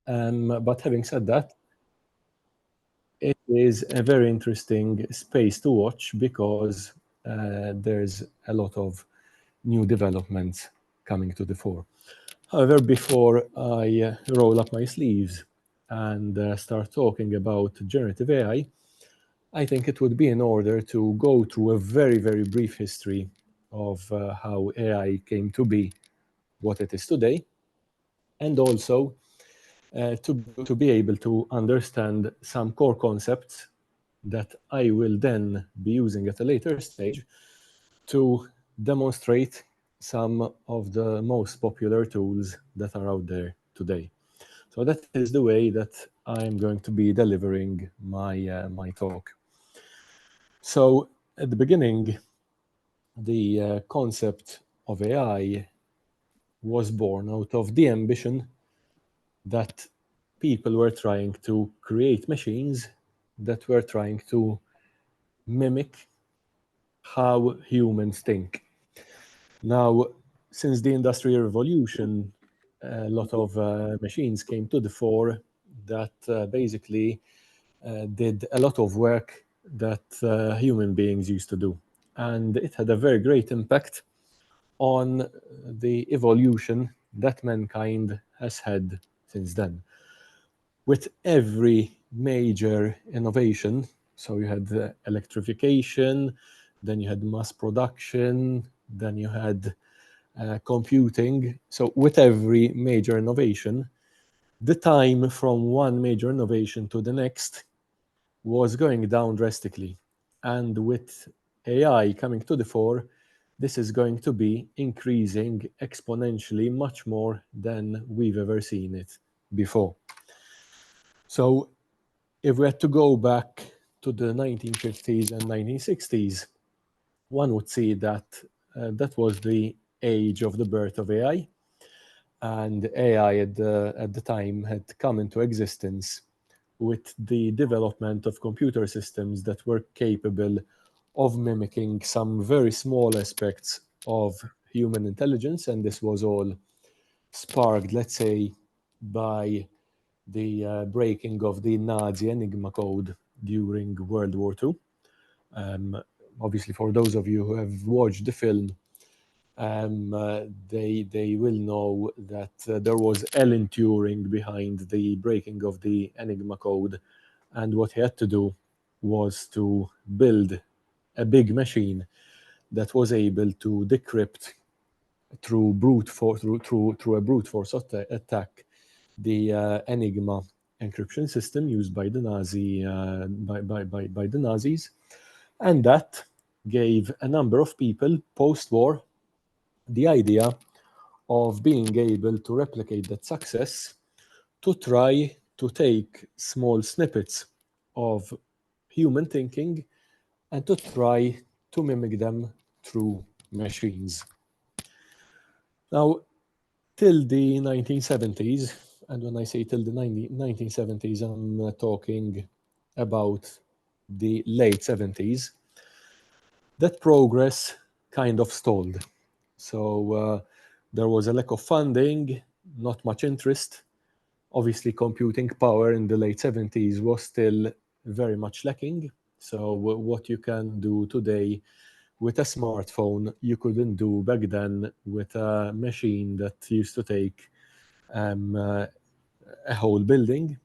But having said that, it is a very interesting space to watch because there's a lot of new developments coming to the fore. However, before I roll up my sleeves and start talking about generative AI, I think it would be in order to go through a very, very brief history of how AI came to be what it is today, and also to be able to understand some core concepts that I will then be using at a later stage to demonstrate some of the most popular tools that are out there today. So that is the way that I'm going to be delivering my talk. So at the beginning, the concept of AI was born out of the ambition that people were trying to create machines that were trying to mimic how humans think. Now, since the Industrial Revolution, a lot of machines came to the fore that basically did a lot of work that human beings used to do. And it had a very great impact on the evolution that mankind has had since then. With every major innovation, so you had electrification, then you had mass production, then you had computing. So with every major innovation, the time from one major innovation to the next was going down drastically. And with AI coming to the fore, this is going to be increasing exponentially much more than we've ever seen it before. So if we had to go back to the 1950s and 1960s, one would see that that was the age of the birth of AI. And AI at the time had come into existence with the development of computer systems that were capable of mimicking some very small aspects of human intelligence. And this was all sparked, let's say, by the breaking of the Nazi Enigma code during World War II. Obviously, for those of you who have watched the film, they will know that there was Alan Turing behind the breaking of the Enigma code, and what he had to do was to build a big machine that was able to decrypt through a brute force attack the Enigma encryption system used by the by the Nazis, and that gave a number of people post-war the idea of being able to replicate that success to try to take small snippets of human thinking and to try to mimic them through machines. Now, till the 1970s, and when I say till the 1970s, I'm talking about the late 70s, that progress kind of stalled. So there was a lack of funding, not much interest. Obviously, computing power in the late 70s was still very much lacking. So what you can do today with a smartphone, you couldn't do back then with a machine that used to take a whole building.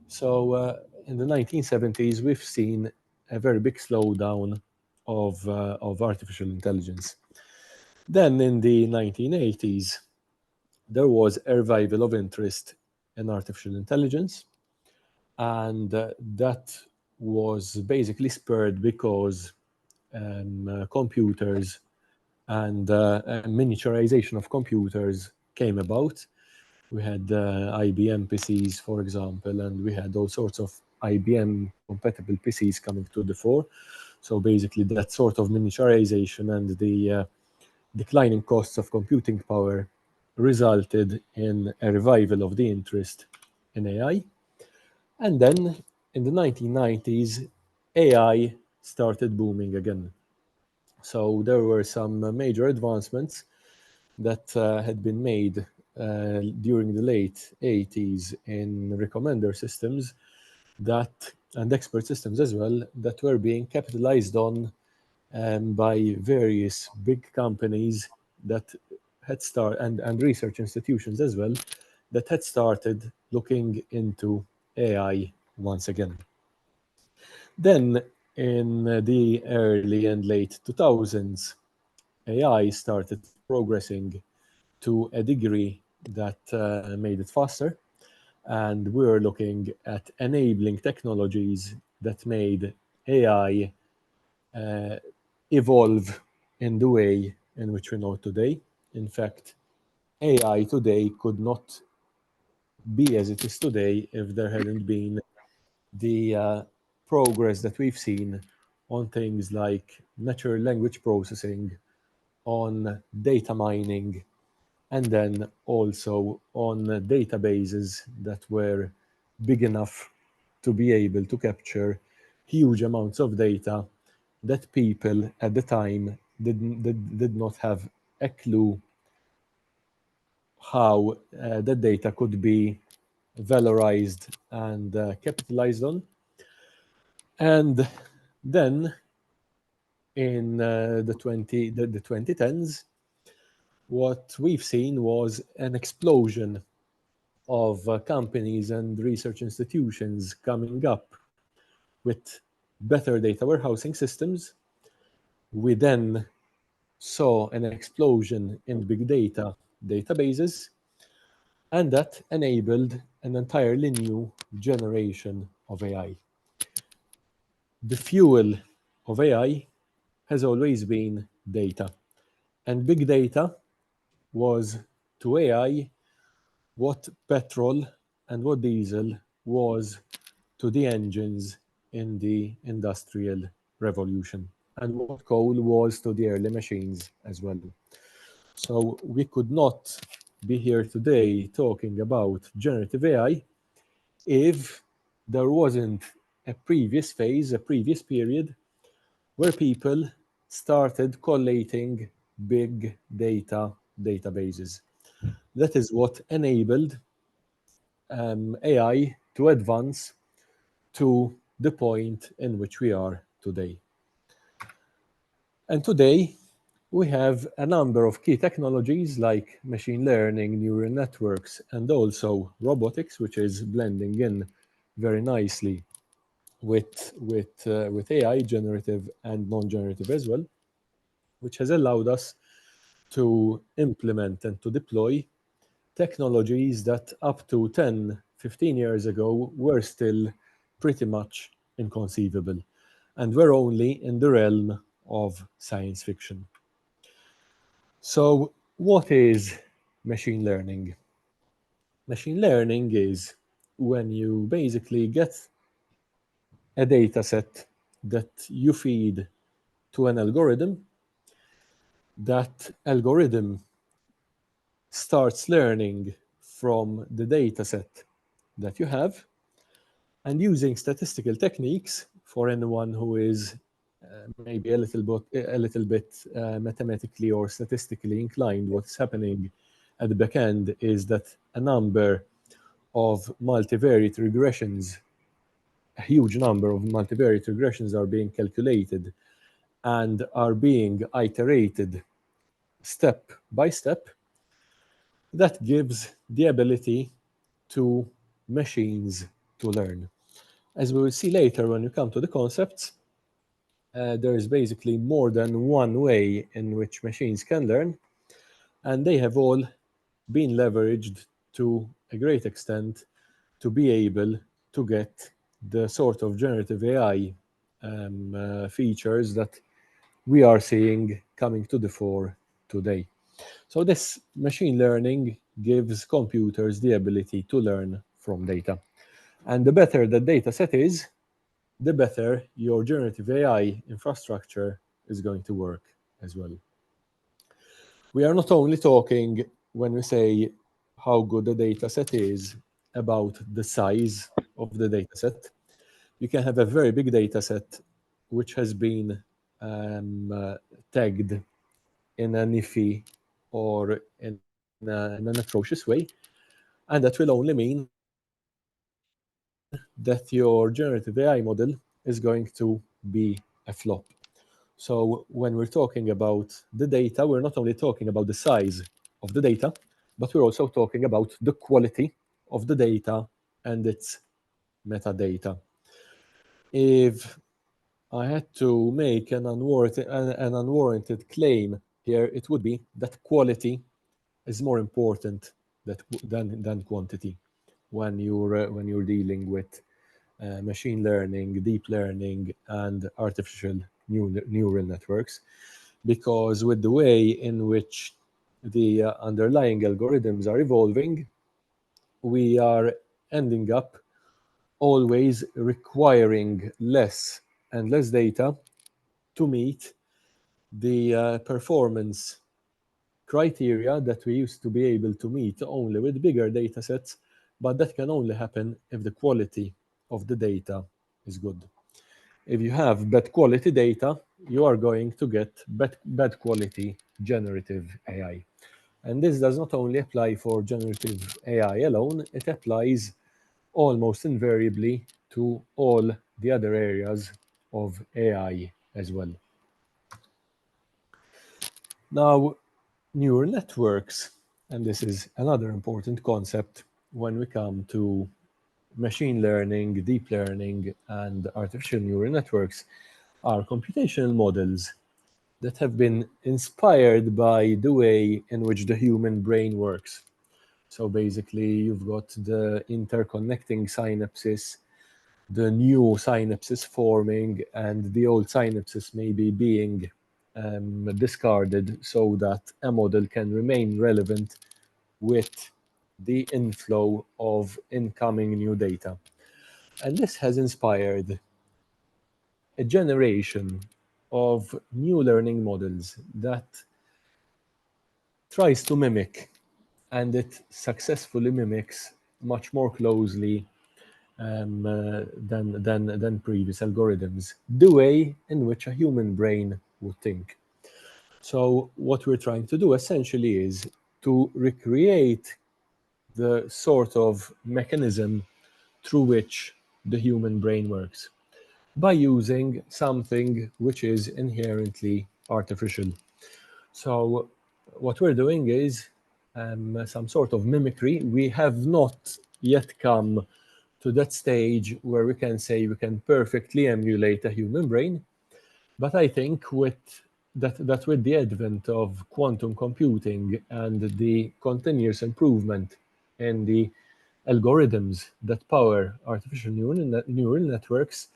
So in the 1970s, we've seen a very big slowdown of artificial intelligence. Then in the 1980s, there was a revival of interest in artificial intelligence. And that was basically spurred because computers and miniaturization of computers came about. We had IBM PCs, for example, and we had all sorts of IBM-compatible PCs coming to the fore. So basically, that sort of miniaturization and the declining costs of computing power resulted in a revival of the interest in AI. And then in the 1990s, AI started booming again. So there were some major advancements that had been made during the late 80s in recommender systems and expert systems as well, that were being capitalized on by various big companies that had started, and research institutions as well, that had started looking into AI once again. Then, in the early and late 2000s, AI started progressing to a degree that made it faster. And we were looking at enabling technologies that made AI evolve in the way in which we know today. In fact, AI today could not be as it is today if there hadn't been the progress that we've seen on things like natural language processing, on data mining, and then also on databases that were big enough to be able to capture huge amounts of data that people at the time did not have a clue how the data could be valorized and capitalized on. And then in the 2010s, what we've seen was an explosion of companies and research institutions coming up with better data warehousing systems. We then saw an explosion in big data databases, and that enabled an entirely new generation of AI. The fuel of AI has always been data, and big data was to AI what petrol and what diesel was to the engines in the Industrial Revolution, and what coal was to the early machines as well. So we could not be here today talking about generative AI if there wasn't a previous phase, a previous period, where people started collating big data databases. That is what enabled AI to advance to the point in which we are today. And today, we have a number of key technologies like machine learning, neural networks, and also robotics, which is blending in very nicely with AI, generative and non-generative as well, which has allowed us to implement and to deploy technologies that up to 10, 15 years ago were still pretty much inconceivable and were only in the realm of science fiction. So, what is machine learning? Machine learning is when you basically get a data set that you feed to an algorithm. That algorithm starts learning from the data set that you have, and using statistical techniques, for anyone who is maybe a little bit mathematically or statistically inclined, what's happening at the back end is that a number of multivariate regressions, a huge number of multivariate regressions are being calculated and are being iterated step by step. That gives the ability to machines to learn. As we will see later when we come to the concepts, there is basically more than one way in which machines can learn, and they have all been leveraged to a great extent to be able to get the sort of generative AI features that we are seeing coming to the fore today. So this machine learning gives computers the ability to learn from data. And the better the data set is, the better your generative AI infrastructure is going to work as well. We are not only talking, when we say how good the data set is, about the size of the data set. You can have a very big data set which has been tagged in an IFI or in in an atrocious way, and that will only mean that your generative AI model is going to be a flop. So when we're talking about the data, we're not only talking about the size of the data, but we're also talking about the quality of the data and its metadata. If I had to make an unwarranted claim here, it would be that quality is more important than quantity when you're dealing with machine learning, deep learning, and artificial neural networks, because with the way in which the underlying algorithms are evolving, we are ending up always requiring less and less data to meet the performance criteria that we used to be able to meet only with bigger data sets, but that can only happen if the quality of the data is good. If you have bad quality data, you are going to get bad quality generative AI. And this does not only apply for generative AI alone, it applies almost invariably to all the other areas of AI as well. Now, neural networks, and this is another important concept when we come to machine learning, deep learning, and artificial neural networks, are computational models that have been inspired by the way in which the human brain works. So basically, you've got the interconnecting synapses, the new synapses forming, and the old synapses maybe being discarded so that a model can remain relevant with the inflow of incoming new data. And this has inspired a generation of new learning models that tries to mimic, and it successfully mimics much more closely than previous algorithms, the way in which a human brain would think. So what we're trying to do essentially is to recreate the sort of mechanism through which the human brain works by using something which is inherently artificial. So what we're doing is some sort of mimicry. We have not yet come to that stage where we can say we can perfectly emulate a human brain. But I think that with the advent of quantum computing and the continuous improvement in the algorithms that power artificial neural networks,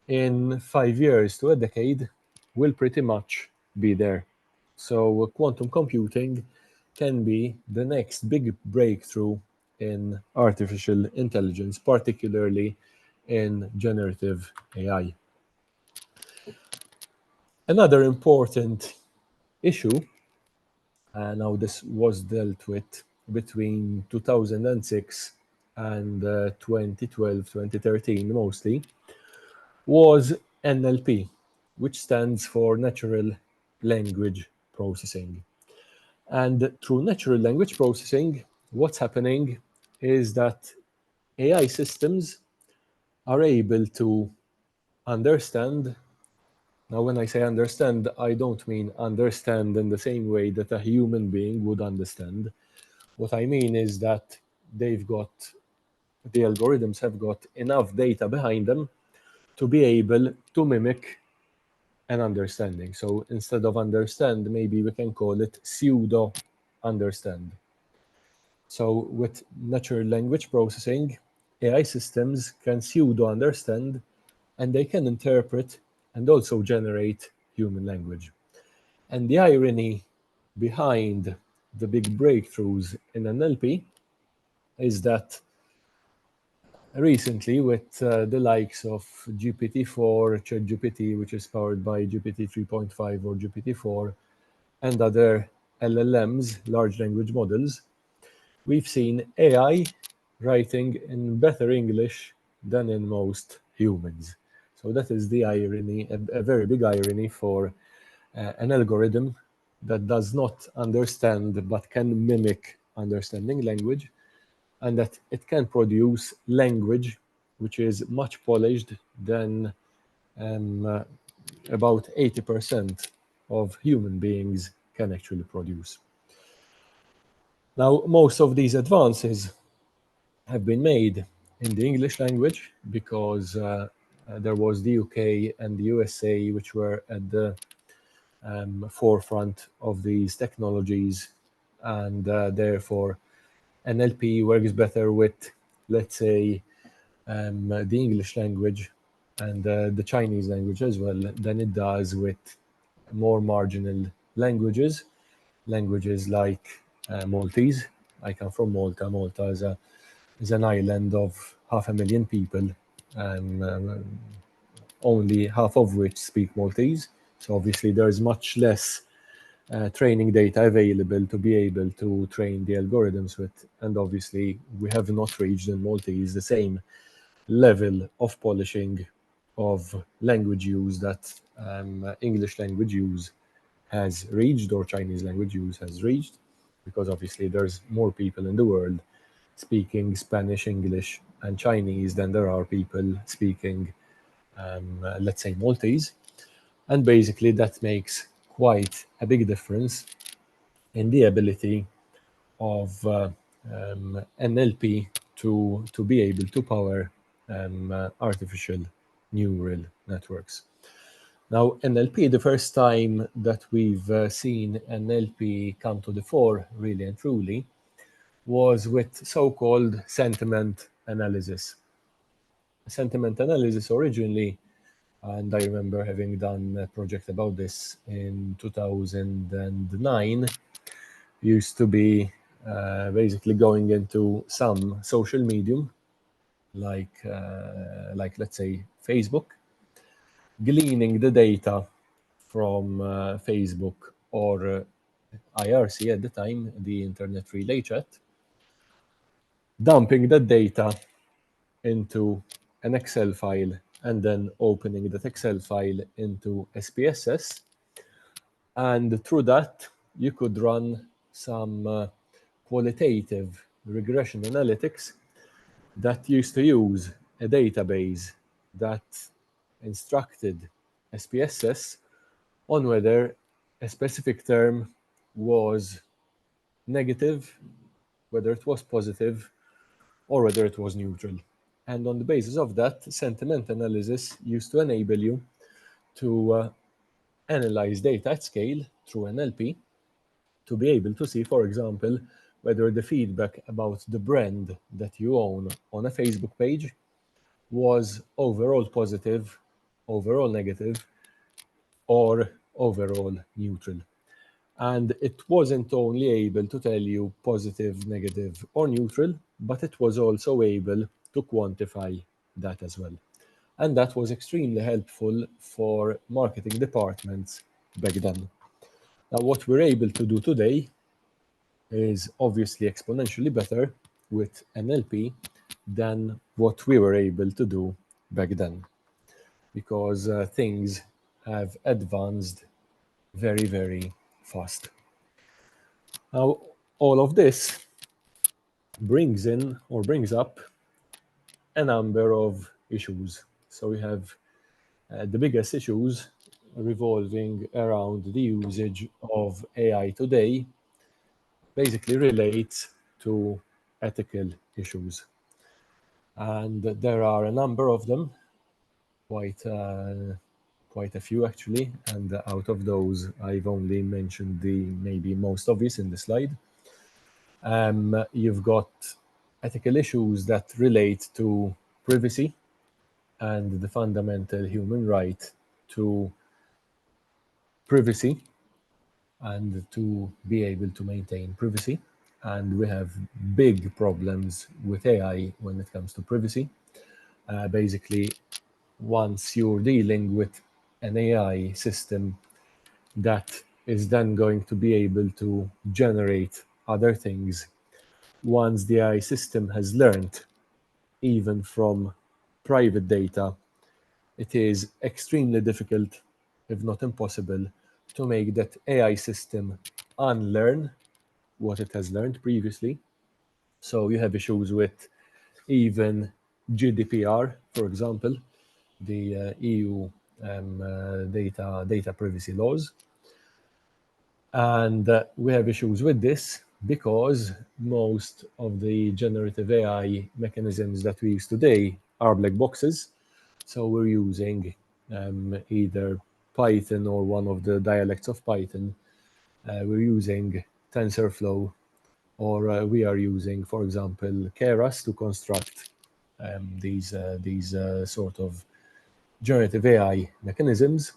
in 5 years to a decade, will pretty much be there. So quantum computing can be the next big breakthrough in artificial intelligence, particularly in generative AI. Another important issue, now this was dealt with between 2006 and 2012, 2013 mostly, was NLP, which stands for Natural Language Processing. And through natural language processing, what's happening is that AI systems are able to understand. Now, when I say understand, I don't mean understand in the same way that a human being would understand. What I mean is that the algorithms have got enough data behind them to be able to mimic an understanding. So instead of understand, maybe we can call it pseudo understand. So with natural language processing, AI systems can pseudo understand, and they can interpret and also generate human language. And the irony behind the big breakthroughs in NLP is that recently, with the likes of GPT-4, ChatGPT, which is powered by GPT 3.5 or GPT-4, and other LLMs, large language models, we've seen AI writing in better English than in most humans. So that is the irony, a very big irony for an algorithm that does not understand but can mimic understanding language, and that it can produce language which is much polished than about 80% of human beings can actually produce. Now, most of these advances have been made in the English language because there was the UK and the USA which were at the forefront of these technologies, and therefore NLP works better with, let's say, the English language and the Chinese language as well than it does with more marginal languages like Maltese. I come from Malta. Malta is an island of 500,000 people, and only half of which speak Maltese. So obviously there is much less training data available to be able to train the algorithms with. And obviously we have not reached in Maltese the same level of polishing of language use that English language use has reached or Chinese language use has reached, because obviously there's more people in the world speaking Spanish, English, and Chinese than there are people speaking, let's say, Maltese. And basically that makes quite a big difference in the ability of NLP to be able to power artificial neural networks. Now, NLP, the first time that we've seen NLP come to the fore, really and truly, was with so-called sentiment analysis. Sentiment analysis originally, and I remember having done a project about this in 2009, used to be basically going into some social medium, like let's say Facebook, gleaning the data from Facebook or IRC at the time, the Internet Relay Chat, dumping the data into an Excel file, and then opening that Excel file into SPSS. And through that, you could run some qualitative regression analytics that used to use a database that instructed SPSS on whether a specific term was negative, whether it was positive, or whether it was neutral. And on the basis of that, sentiment analysis used to enable you to analyze data at scale through NLP to be able to see, for example, whether the feedback about the brand that you own on a Facebook page was overall positive, overall negative, or overall neutral. And it wasn't only able to tell you positive, negative, or neutral, but it was also able to quantify that as well. And that was extremely helpful for marketing departments back then. Now, what we're able to do today is obviously exponentially better with NLP than what we were able to do back then, because things have advanced very, very fast. Now, all of this brings in or brings up a number of issues. So we have the biggest issues revolving around the usage of AI today basically relates to ethical issues. And there are a number of them, quite a few actually, and out of those I've only mentioned the maybe most obvious in the slide. You've got ethical issues that relate to privacy and the fundamental human right to privacy and to be able to maintain privacy. And we have big problems with AI when it comes to privacy. Basically, once you're dealing with an AI system that is then going to be able to generate other things, once the AI system has learned even from private data, it is extremely difficult, if not impossible, to make that AI system unlearn what it has learned previously. So you have issues with even GDPR, for example, the EU data privacy laws. And we have issues with this because most of the generative AI mechanisms that we use today are black boxes. So we're using either Python or one of the dialects of Python. We're using TensorFlow, or we are using, for example, Keras to construct these sort of generative AI mechanisms.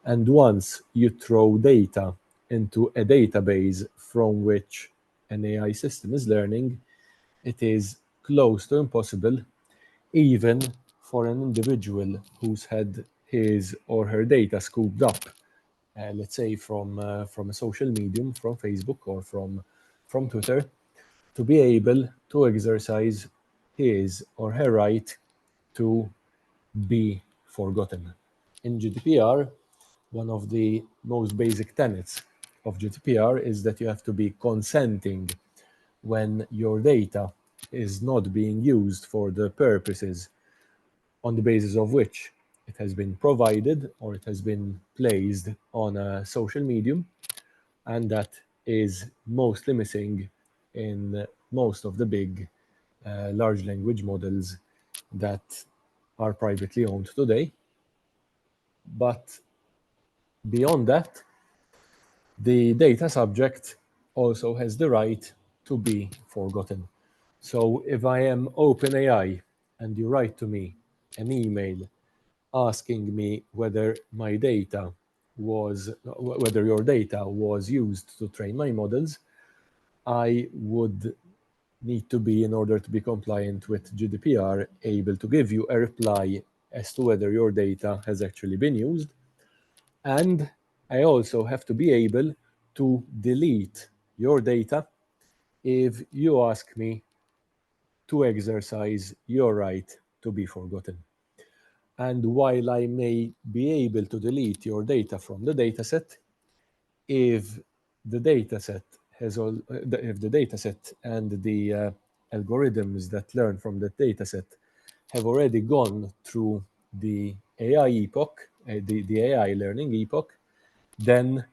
And once you throw data into a database from which an AI system is learning, it is close to impossible, even for an individual who's had his or her data scooped up, let's say from a social medium, from Facebook or from Twitter, to be able to exercise his or her right to be forgotten. In GDPR, one of the most basic tenets of GDPR is that you have to be consenting when your data is not being used for the purposes on the basis of which it has been provided or it has been placed on a social medium, and that is mostly missing in most of the big large language models that are privately owned today. But beyond that, the data subject also has the right to be forgotten. So if I am OpenAI and you write to me an email asking me whether my data whether your data was used to train my models, I would need to be, in order to be compliant with GDPR, able to give you a reply as to whether your data has actually been used. And I also have to be able to delete your data if you ask me to exercise your right to be forgotten. And while I may be able to delete your data from the dataset, if the dataset if the dataset and the algorithms that learn from that dataset have already gone through the AI epoch, the AI learning epoch, then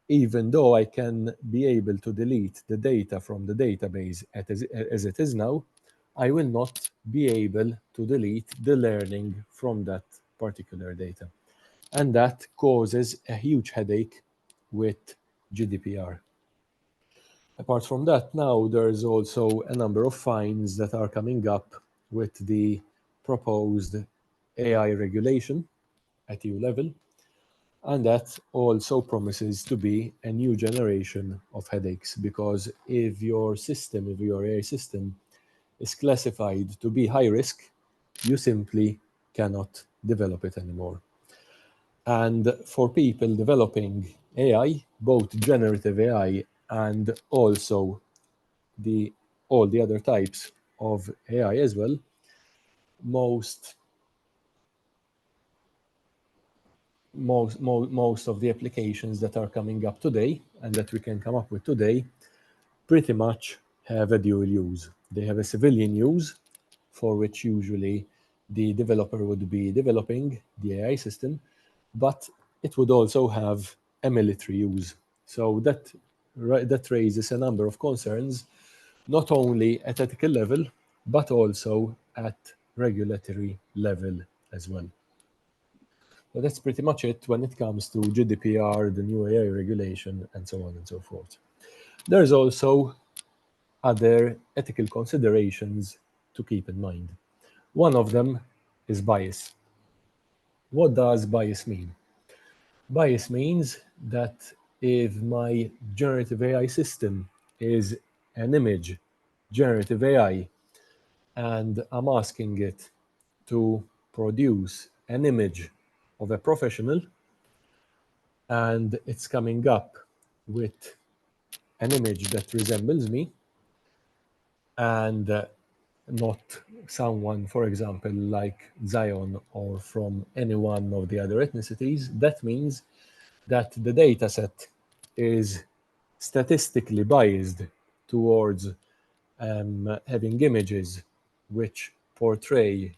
even though I can be able to delete the data from the database as it is now, I will not be able to delete the learning from that particular data. And that causes a huge headache with GDPR. Apart from that, now there's also a number of fines that are coming up with the proposed AI regulation at EU level, and that also promises to be a new generation of headaches, because if your AI system is classified to be high risk, you simply cannot develop it anymore. And for people developing AI, both generative AI and also all the other types of AI as well, most of the applications that are coming up today and that we can come up with today pretty much have a dual use. They have a civilian use, for which usually the developer would be developing the AI system, but it would also have a military use. So that raises a number of concerns, not only at ethical level, but also at regulatory level as well. So that's pretty much it when it comes to GDPR, the new AI regulation, and so on and so forth. There's also other ethical considerations to keep in mind. One of them is bias. What does bias mean? Bias means that if my generative AI system is an image generative AI and I'm asking it to produce an image of a professional, and it's coming up with an image that resembles me and not someone, for example, like Zion or from any one of the other ethnicities, that means that the data set is statistically biased towards having images which portray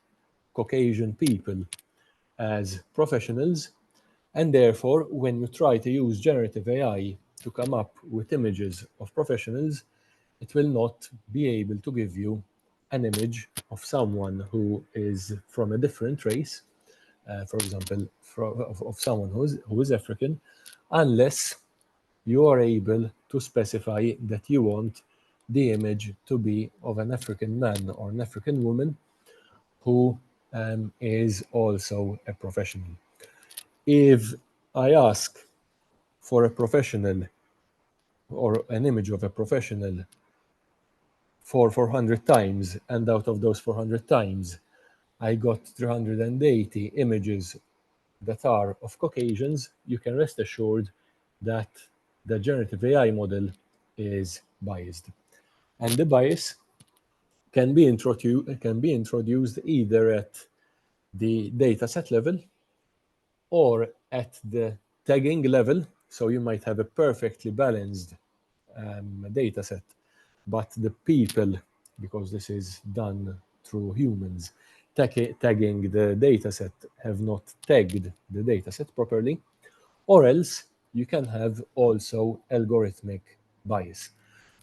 Caucasian people as professionals, and therefore when you try to use generative AI to come up with images of professionals, it will not be able to give you an image of someone who is from a different race, for example, of someone who is African, unless you are able to specify that you want the image to be of an African man or an African woman who is also a professional. If I ask for a professional or an image of a professional for 400 times, and out of those 400 times, I got 380 images that are of Caucasians, you can rest assured that the generative AI model is biased. And the bias can be introduced either at the dataset level or at the tagging level. So you might have a perfectly balanced dataset, but the people, because this is done through humans, tagging the dataset have not tagged the dataset properly, or else you can have also algorithmic bias.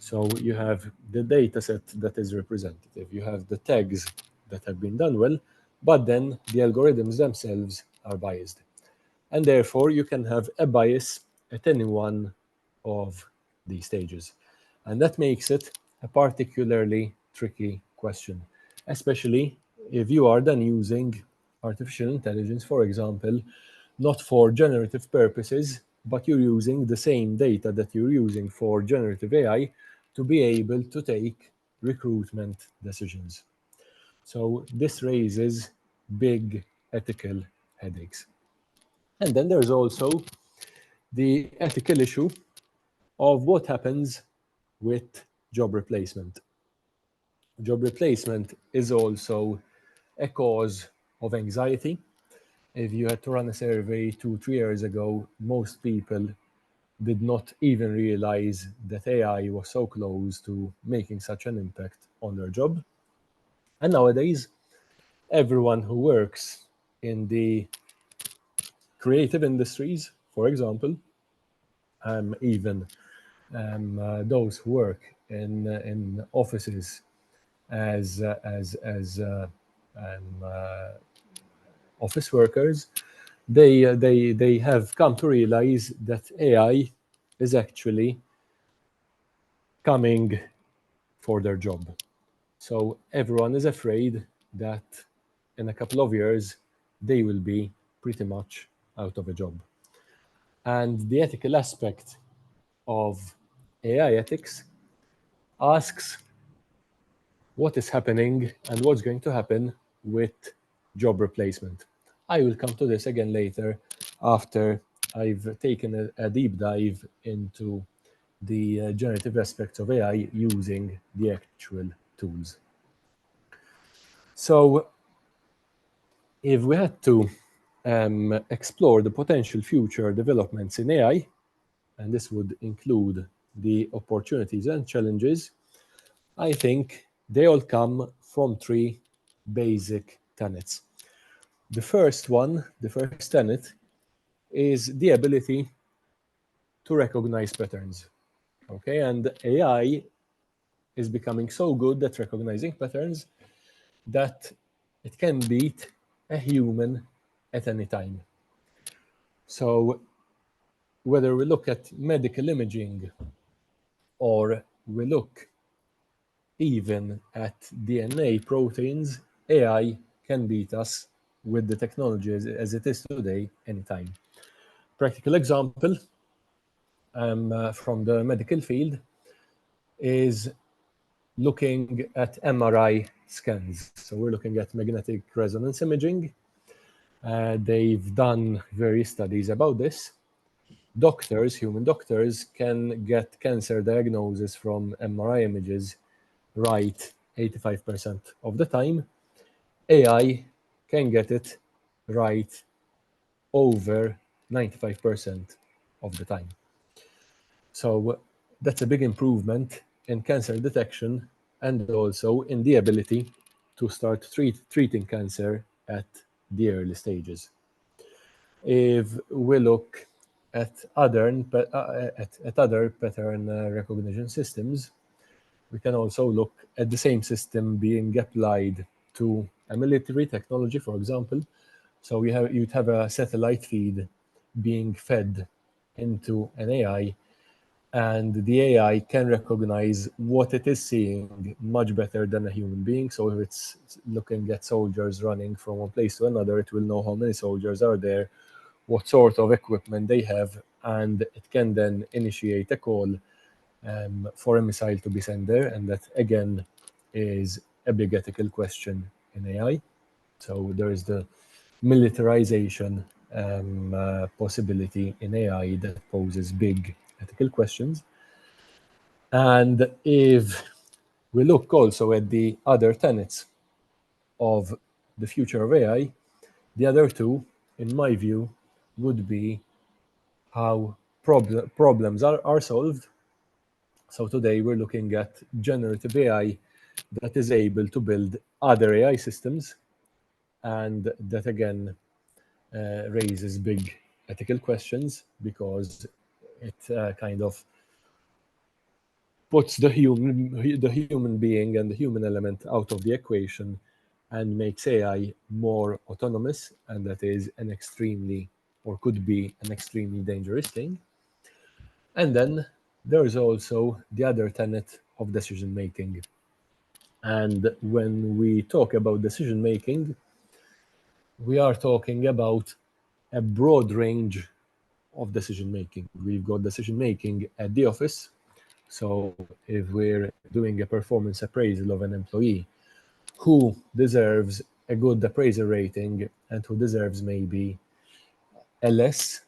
So you have the dataset that is representative, you have the tags that have been done well, but then the algorithms themselves are biased. And therefore you can have a bias at any one of these stages. And that makes it a particularly tricky question, especially if you are then using artificial intelligence, for example, not for generative purposes, but you're using the same data that you're using for generative AI to be able to take recruitment decisions. So this raises big ethical headaches. And then there's also the ethical issue of what happens with job replacement. Job replacement is also a cause of anxiety. If you had to run a survey 2-3 years ago, most people did not even realize that AI was so close to making such an impact on their job. And nowadays, everyone who works in the creative industries, for example, even those who work in offices as office workers, they have come to realize that AI is actually coming for their job. So everyone is afraid that in a couple of years they will be pretty much out of a job. And the ethical aspect of AI ethics asks what is happening and what's going to happen with job replacement. I will come to this again later after I've taken a deep dive into the generative aspects of AI using the actual tools. So if we had to explore the potential future developments in AI, and this would include the opportunities and challenges, I think they all come from 3 basic tenets. The first one, the first tenet, is the ability to recognize patterns. Okay, and AI is becoming so good at recognizing patterns that it can beat a human at any time. So whether we look at medical imaging or we look even at DNA proteins, AI can beat us with the technology as it is today anytime. Practical example from the medical field is looking at MRI scans. So we're looking at magnetic resonance imaging. They've done various studies about this. Doctors, human doctors, can get cancer diagnosis from MRI images right 85% of the time. AI can get it right over 95% of the time. So that's a big improvement in cancer detection and also in the ability to start treating cancer at the early stages. If we look at other pattern recognition systems, we can also look at the same system being applied to a military technology, for example. So you'd have a satellite feed being fed into an AI, and the AI can recognize what it is seeing much better than a human being. So if it's looking at soldiers running from one place to another, it will know how many soldiers are there, what sort of equipment they have, and it can then initiate a call for a missile to be sent there. And that, again, is a big ethical question in AI. So there is the militarization possibility in AI that poses big ethical questions. And if we look also at the other tenets of the future of AI, the other two, in my view, would be how problems are solved. So today we're looking at generative AI that is able to build other AI systems, and that again raises big ethical questions because it kind of puts the human being and the human element out of the equation and makes AI more autonomous, and that is an extremely, or could be an extremely dangerous thing. And then there is also the other tenet of decision making. And when we talk about decision making, we are talking about a broad range of decision making. We've got decision making at the office. So if we're doing a performance appraisal of an employee, who deserves a good appraisal rating and who deserves maybe a less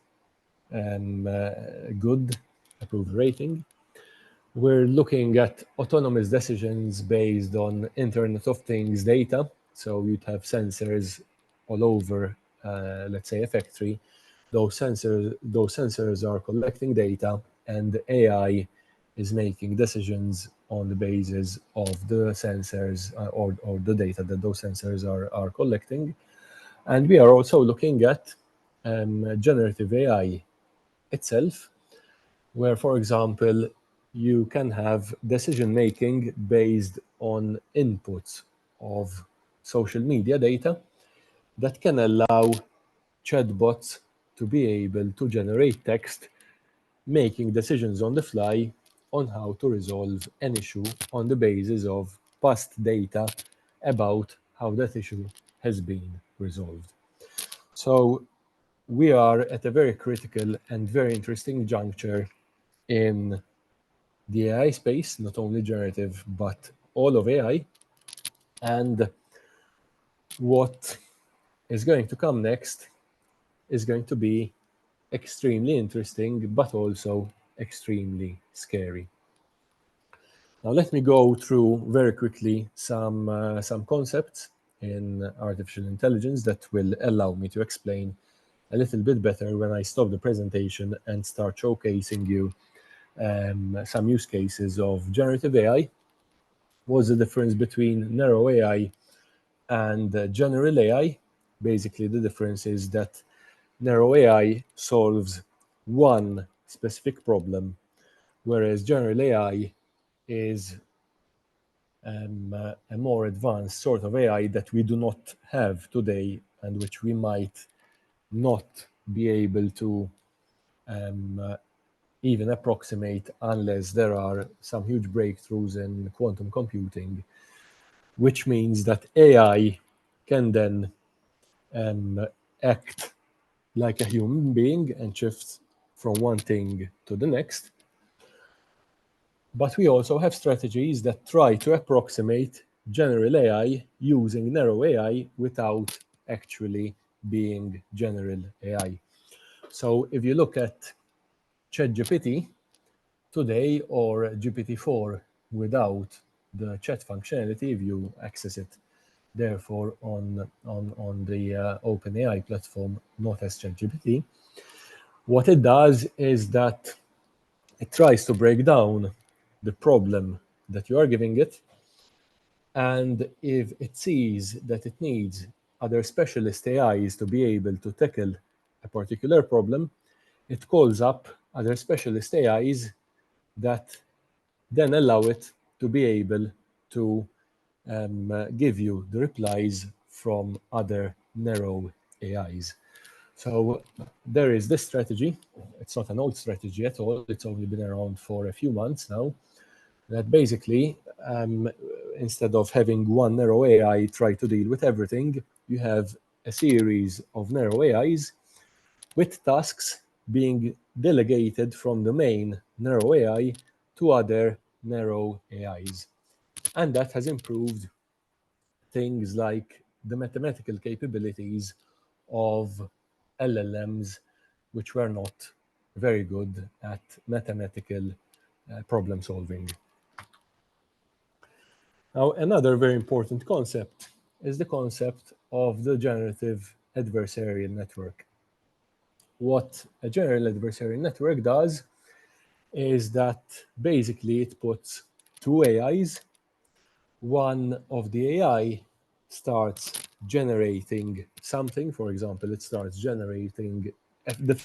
good approval rating. We're looking at autonomous decisions based on Internet of Things data. So you'd have sensors all over, let's say, a factory. Those sensors are collecting data, and the AI is making decisions on the basis of the sensors or the data that those sensors are collecting. And we are also looking at generative AI itself, where, for example, you can have decision making based on inputs of social media data that can allow chatbots to be able to generate text, making decisions on the fly on how to resolve an issue on the basis of past data about how that issue has been resolved. So we are at a very critical and very interesting juncture in the AI space, not only generative, but all of AI. And what is going to come next is going to be extremely interesting, but also extremely scary. Now, let me go through very quickly some concepts in artificial intelligence that will allow me to explain a little bit better when I stop the presentation and start showcasing you some use cases of generative AI. What's the difference between narrow AI and general AI? Basically, the difference is that narrow AI solves one specific problem, whereas general AI is a more advanced sort of AI that we do not have today and which we might not be able to even approximate unless there are some huge breakthroughs in quantum computing, which means that AI can then act like a human being and shift from one thing to the next. But we also have strategies that try to approximate general AI using narrow AI without actually being general AI. So if you look at ChatGPT today, or GPT-4 without the chat functionality, if you access it therefore on the OpenAI platform, not as ChatGPT, what it does is that it tries to break down the problem that you are giving it. And if it sees that it needs other specialist AIs to be able to tackle a particular problem, it calls up other specialist AIs that then allow it to be able to give you the replies from other narrow AIs. So there is this strategy. It's not an old strategy at all. It's only been around for a few months now. That basically, instead of having one narrow AI try to deal with everything, you have a series of narrow AIs with tasks being delegated from the main narrow AI to other narrow AIs. And that has improved things like the mathematical capabilities of LLMs, which were not very good at mathematical problem solving. Now, another very important concept is the concept of the generative adversarial network. What a general adversarial network does is that basically it puts two AIs. One of the AI starts generating something. For example, it starts generating the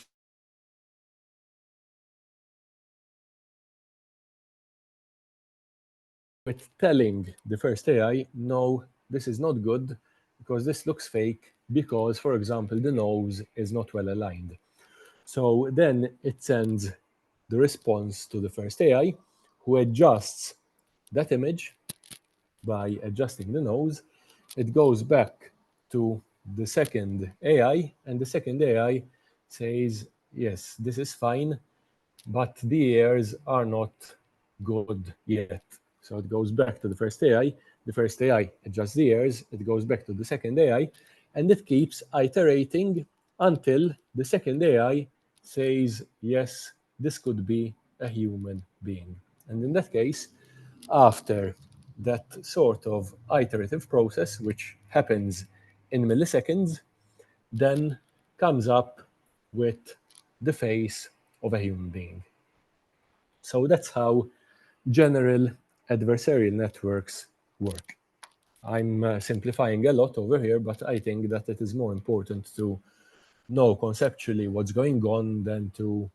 with telling the first AI, no, this is not good because this looks fake because, for example, the nose is not well aligned. So then it sends the response to the first AI, who adjusts that image by adjusting the nose. It goes back to the second AI, and the second AI says, yes, this is fine, but the ears are not good yet. So it goes back to the first AI. The first AI adjusts the ears. It goes back to the second AI, and it keeps iterating until the second AI says, yes, this could be a human being. And in that case, after that sort of iterative process, which happens in milliseconds, then comes up with the face of a human being. So that's how general adversarial networks work. I'm simplifying a lot over here, but I think that it is more important to know conceptually what's going on than to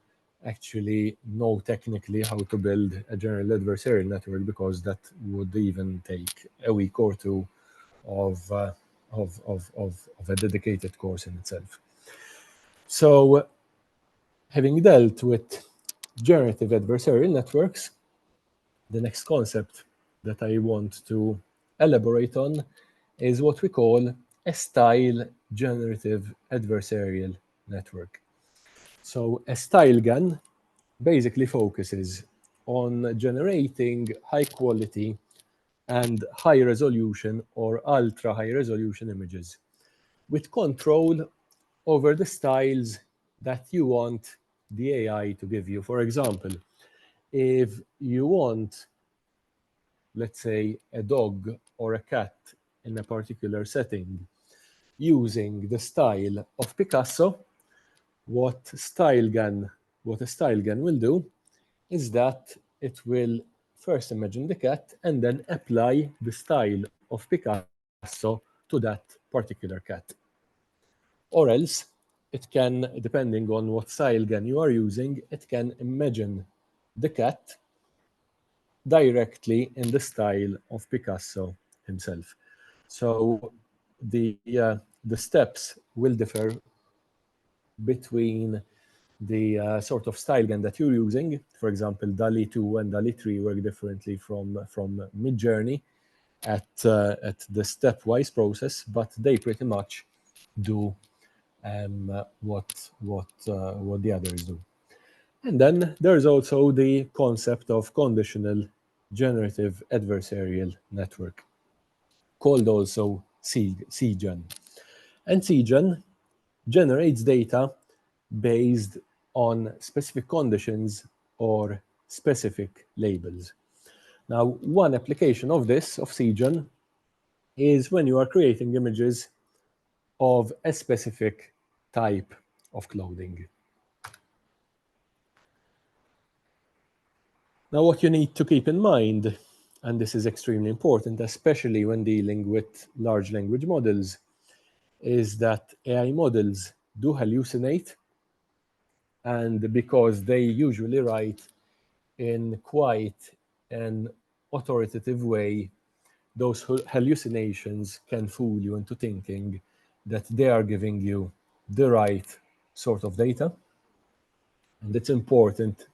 actually know technically how to build a general adversarial network, because that would even take a week or two of a dedicated course in itself. So having dealt with generative adversarial networks, the next concept that I want to elaborate on is what we call a style generative adversarial network. So a style gun basically focuses on generating high quality and high resolution or ultra high resolution images with control over the styles that you want the AI to give you. For example, if you want, let's say, a dog or a cat in a particular setting using the style of Picasso, what a style gun will do is that it will first imagine the cat and then apply the style of Picasso to that particular cat. Or else it can, depending on what style gun you are using, it can imagine the cat directly in the style of Picasso himself. So the steps will differ between the sort of style gun that you're using. For example, DALL-E 2 and DALL-E 3 work differently from Midjourney at the stepwise process, but they pretty much do what the others do. And then there's also the concept of conditional generative adversarial network, called also CGEN. And CGEN generates data based on specific conditions or specific labels. Now, one application of this, of CGEN, is when you are creating images of a specific type of clothing. Now, what you need to keep in mind and this is extremely important, especially when dealing with large language models, is that AI models do hallucinate, and because they usually write in quite an authoritative way, those hallucinations can fool you into thinking that they are giving you the right sort of data. And it's important,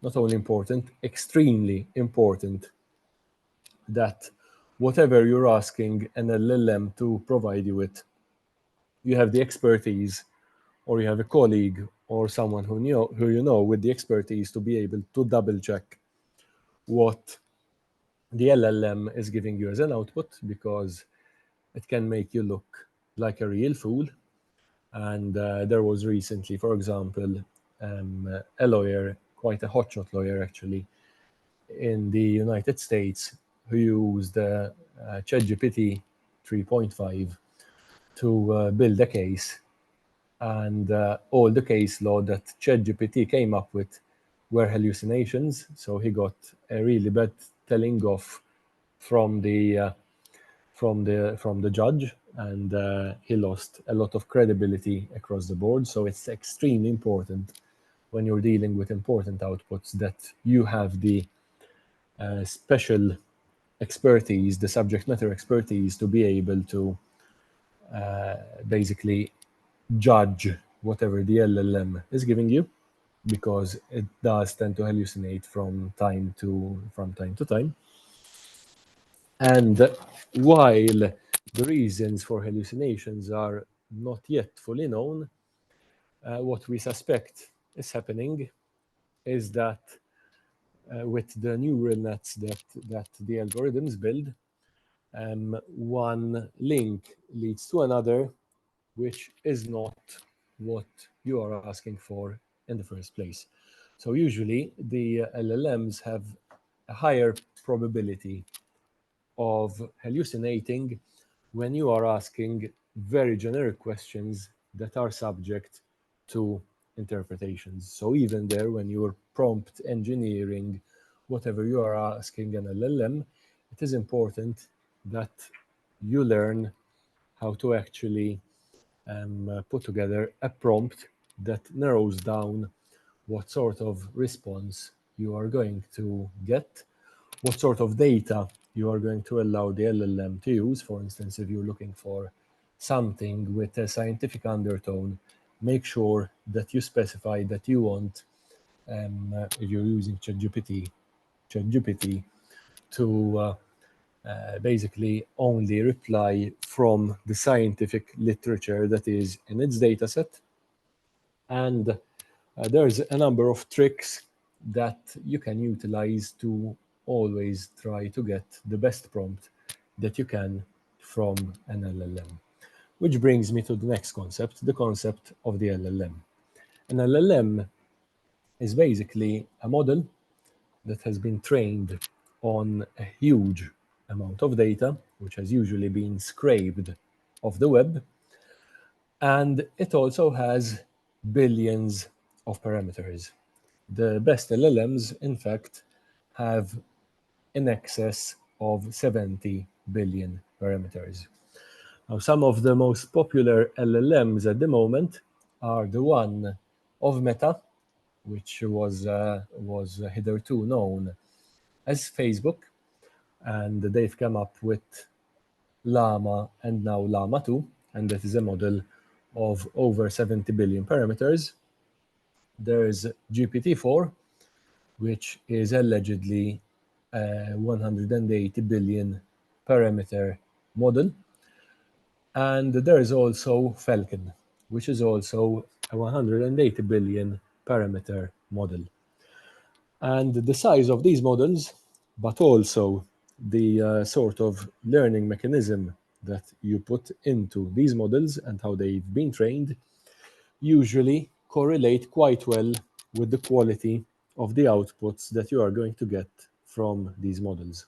not only important, extremely important, that whatever you're asking an LLM to provide you with, you have the expertise, or you have a colleague or someone who you know with the expertise to be able to double check what the LLM is giving you as an output, because it can make you look like a real fool. And there was recently, for example, a lawyer, quite a hotshot lawyer actually, in the United States, who used ChatGPT 3.5 to build a case. And all the case law that ChatGPT came up with were hallucinations. So he got a really bad telling off from the judge, and he lost a lot of credibility across the board. So it's extremely important when you're dealing with important outputs that you have the special expertise, the subject matter expertise, to be able to basically judge whatever the LLM is giving you, because it does tend to hallucinate from time to time. And while the reasons for hallucinations are not yet fully known, what we suspect is happening is that with the neural nets that the algorithms build, one link leads to another, which is not what you are asking for in the first place. So usually the LLMs have a higher probability of hallucinating when you are asking very generic questions that are subject to interpretations. So even there, when you're prompt engineering whatever you are asking an LLM, it is important that you learn how to actually put together a prompt that narrows down what sort of response you are going to get, what sort of data you are going to allow the LLM to use. For instance, if you're looking for something with a scientific undertone, make sure that you specify that you want, if you're using ChatGPT to basically only reply from the scientific literature that is in its dataset. And there's a number of tricks that you can utilize to always try to get the best prompt that you can from an LLM. Which brings me to the next concept, the concept of the LLM. An LLM is basically a model that has been trained on a huge amount of data, which has usually been scraped off the web. And it also has billions of parameters. The best LLMs, in fact, have in excess of 70 billion parameters. Now, some of the most popular LLMs at the moment are the one of Meta, which was hitherto known as Facebook, and they've come up with Llama and now Llama 2, and that is a model of over 70 billion parameters. There's GPT-4, which is allegedly a 180 billion parameter model. And there is also Falcon, which is also a 180 billion parameter model. And the size of these models, but also the sort of learning mechanism that you put into these models and how they've been trained, usually correlate quite well with the quality of the outputs that you are going to get from these models.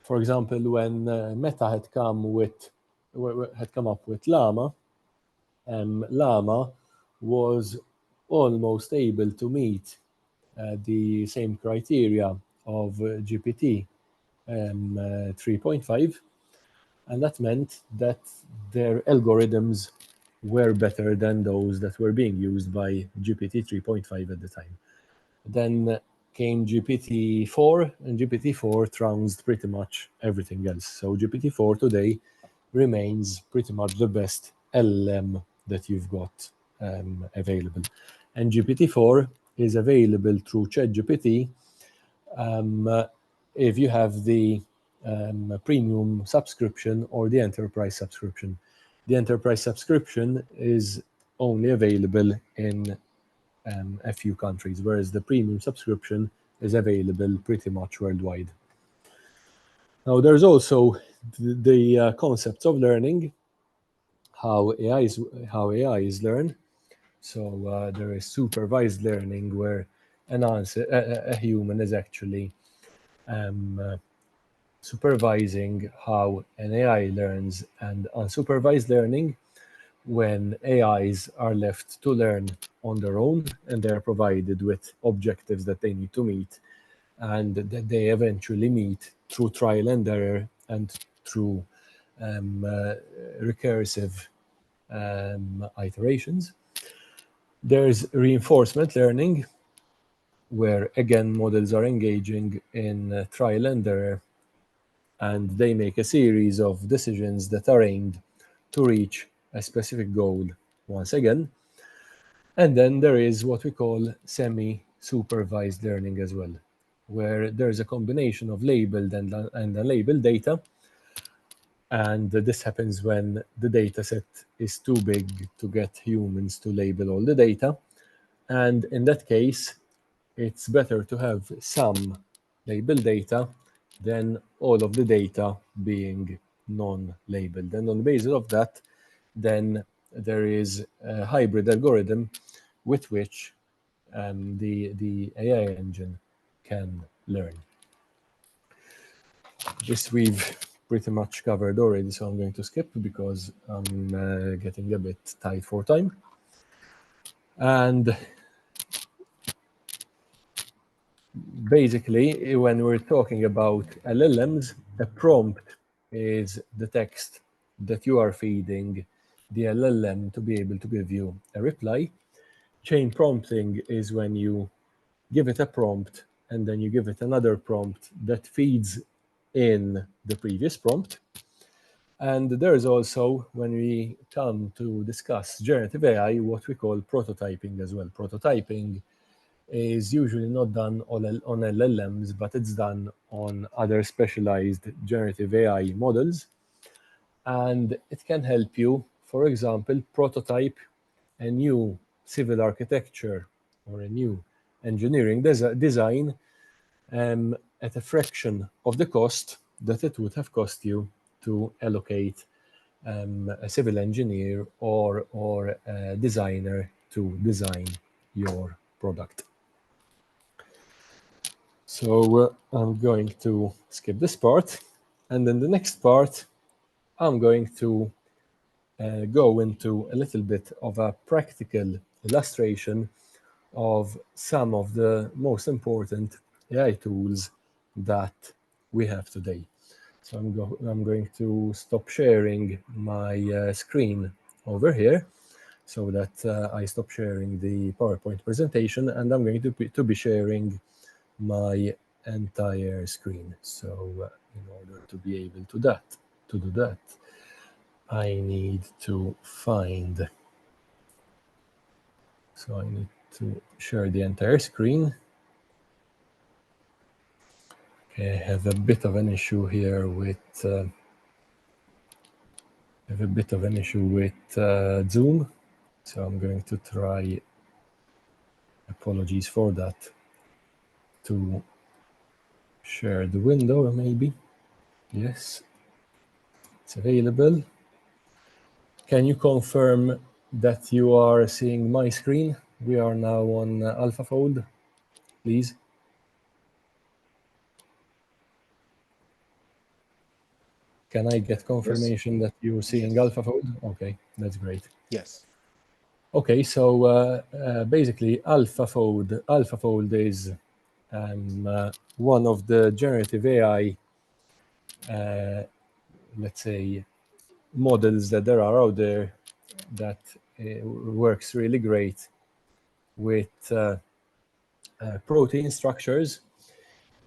For example, when Meta had come up with Llama, Llama was almost able to meet the same criteria of GPT 3.5, and that meant that their algorithms were better than those that were being used by GPT 3.5 at the time. Then came GPT-4, and GPT-4 trounced pretty much everything else. So GPT-4 today remains pretty much the best LLM that you've got available. And GPT-4 is available through ChatGPT if you have the premium subscription or the enterprise subscription. The enterprise subscription is only available in a few countries, whereas the premium subscription is available pretty much worldwide. Now, there's also the concepts of learning, how AI is learned. So there is supervised learning, where a human is actually supervising how an AI learns, and unsupervised learning, when AIs are left to learn on their own and they're provided with objectives that they need to meet, and that they eventually meet through trial and error and through recursive iterations. There's reinforcement learning, where again models are engaging in trial and error, and they make a series of decisions that are aimed to reach a specific goal once again. And then there is what we call semi-supervised learning as well, where there's a combination of labeled and unlabeled data. And this happens when the data set is too big to get humans to label all the data. And in that case, it's better to have some labeled data than all of the data being non-labeled. And on the basis of that, then there is a hybrid algorithm with which the AI engine can learn. This we've pretty much covered already, so I'm going to skip because I'm getting a bit tight for time. And basically, when we're talking about LLMs, a prompt is the text that you are feeding the LLM to be able to give you a reply. Chain prompting is when you give it a prompt and then you give it another prompt that feeds in the previous prompt. And there's also, when we come to discuss generative AI, what we call prototyping as well. Prototyping is usually not done on LLMs, but it's done on other specialized generative AI models. And it can help you, for example, prototype a new civil architecture or a new engineering design at a fraction of the cost that it would have cost you to allocate a civil engineer or a designer to design your product. So I'm going to skip this part, and then the next part I'm going to go into a little bit of a practical illustration of some of the most important AI tools that we have today. So I'm going to stop sharing my screen over here so that I stop sharing the PowerPoint presentation, and I'm going to be sharing my entire screen. So in order to be able to do that, I need to find. So I need to share the entire screen. Okay, I have a bit of an issue here with Zoom, so I'm going to try. Apologies for that. To share the window, maybe. Yes, it's available. Can you confirm that you are seeing my screen? We are now on AlphaFold, please. Can I get confirmation that you're seeing AlphaFold? Okay, that's great. Yes. Okay, so basically AlphaFold is one of the generative AI let's say, models that there are out there that works really great with protein structures.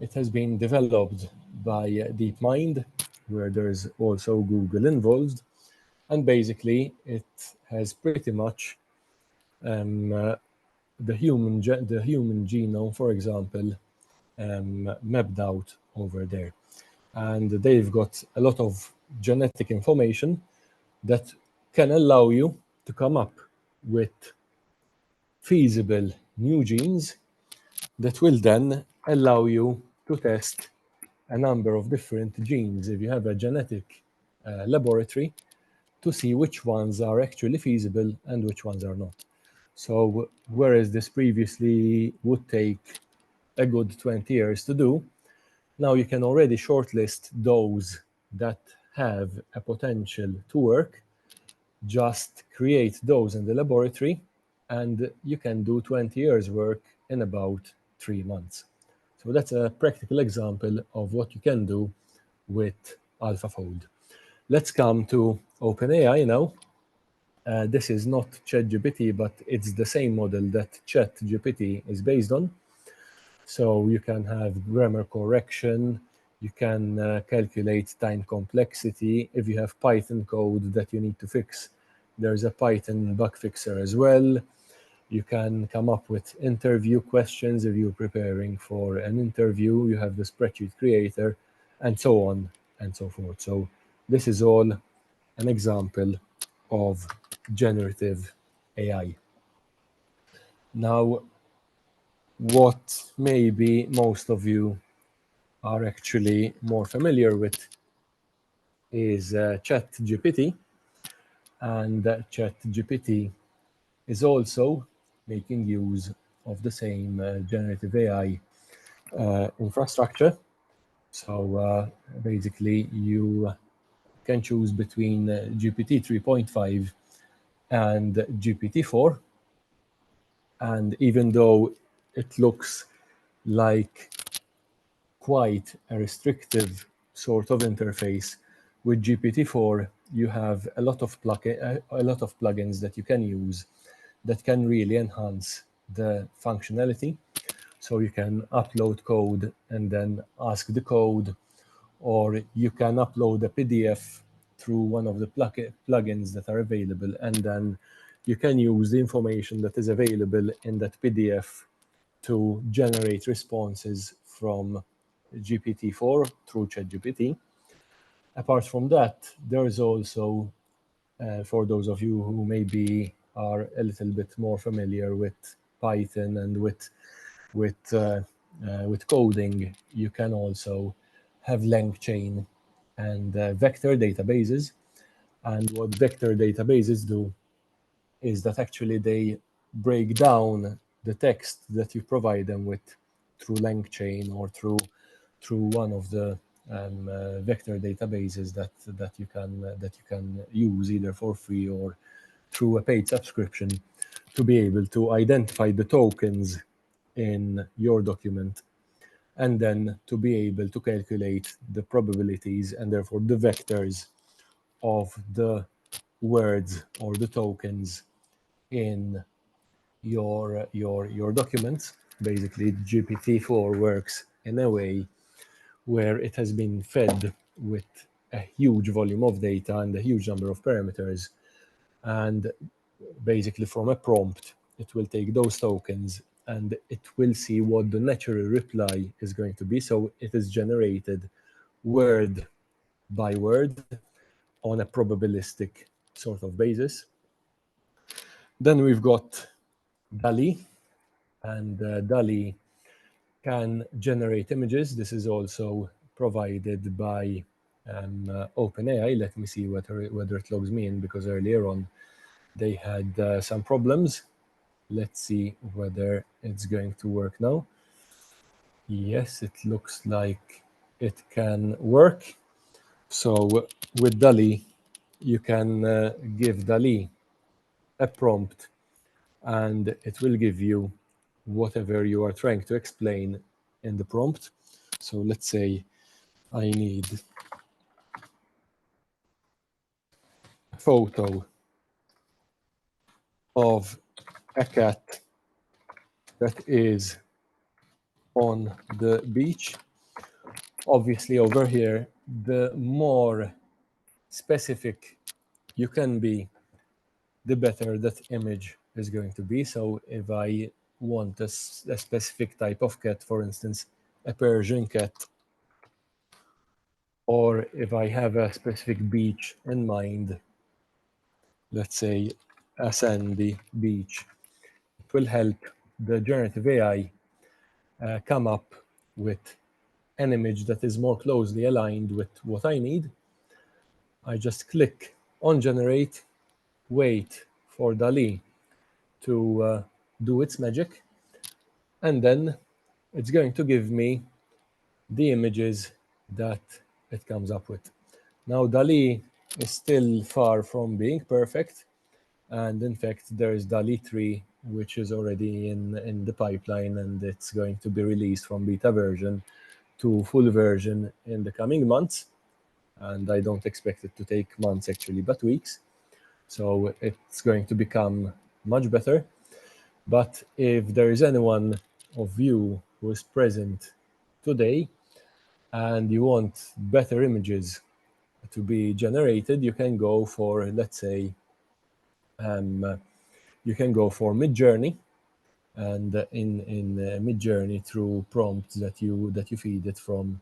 It has been developed by DeepMind, where there's also Google involved, and basically it has pretty much the human genome, for example, mapped out over there. And they've got a lot of genetic information that can allow you to come up with feasible new genes that will then allow you to test a number of different genes if you have a genetic laboratory to see which ones are actually feasible and which ones are not. So whereas this previously would take a good 20 years to do, now you can already shortlist those that have a potential to work, just create those in the laboratory, and you can do 20 years work in about 3 months. So that's a practical example of what you can do with AlphaFold. Let's come to OpenAI now. This is not ChatGPT, but it's the same model that ChatGPT is based on. So you can have grammar correction, you can calculate time complexity. If you have Python code that you need to fix, there's a Python bug fixer as well. You can come up with interview questions if you're preparing for an interview. You have the spreadsheet creator, and so on and so forth. So this is all an example of generative AI. Now, what maybe most of you are actually more familiar with is ChatGPT, and ChatGPT is also making use of the same generative AI infrastructure. So basically, you can choose between GPT 3.5 and GPT-4, and even though it looks like quite a restrictive sort of interface, with GPT-4 you have a lot of plugins that you can use that can really enhance the functionality. So you can upload code and then ask the code, or you can upload a PDF through one of the plugins that are available, and then you can use the information that is available in that PDF to generate responses from GPT-4 through ChatGPT. Apart from that, there is also, for those of you who maybe are a little bit more familiar with Python and with coding, you can also have LangChain and vector databases. And what vector databases do is that actually they break down the text that you provide them with through LangChain or through one of the vector databases that you can use either for free or through a paid subscription, to be able to identify the tokens in your document, and then to be able to calculate the probabilities and therefore the vectors of the words or the tokens in your documents. Basically, GPT-4 works in a way where it has been fed with a huge volume of data and a huge number of parameters, and basically from a prompt it will take those tokens and it will see what the natural reply is going to be. So it is generated word by word on a probabilistic sort of basis. Then we've got DALL-E, and DALL-E can generate images. This is also provided by OpenAI. Let me see whether it logs me in, because earlier on they had some problems. Let's see whether it's going to work now. Yes, it looks like it can work. So with DALL-E, you can give DALL-E a prompt, and it will give you whatever you are trying to explain in the prompt. So let's say I need photo of a cat that is on the beach. Obviously, over here, the more specific you can be, the better that image is going to be. So if I want a specific type of cat, for instance, a Persian cat, or if I have a specific beach in mind, let's say a sandy beach, it will help the generative AI come up with an image that is more closely aligned with what I need. I just click on generate, wait for DALL-E to do its magic, and then it's going to give me the images that it comes up with. Now, DALL-E is still far from being perfect, and in fact, there is DALL-E 3, which is already in the pipeline, and it's going to be released from beta version to full version in the coming months. And I don't expect it to take months actually, but weeks. So it's going to become much better. But if there is anyone of you who is present today and you want better images to be generated, you can go for, let's say, you can go for Midjourney, and in Midjourney, through prompts that you feed it from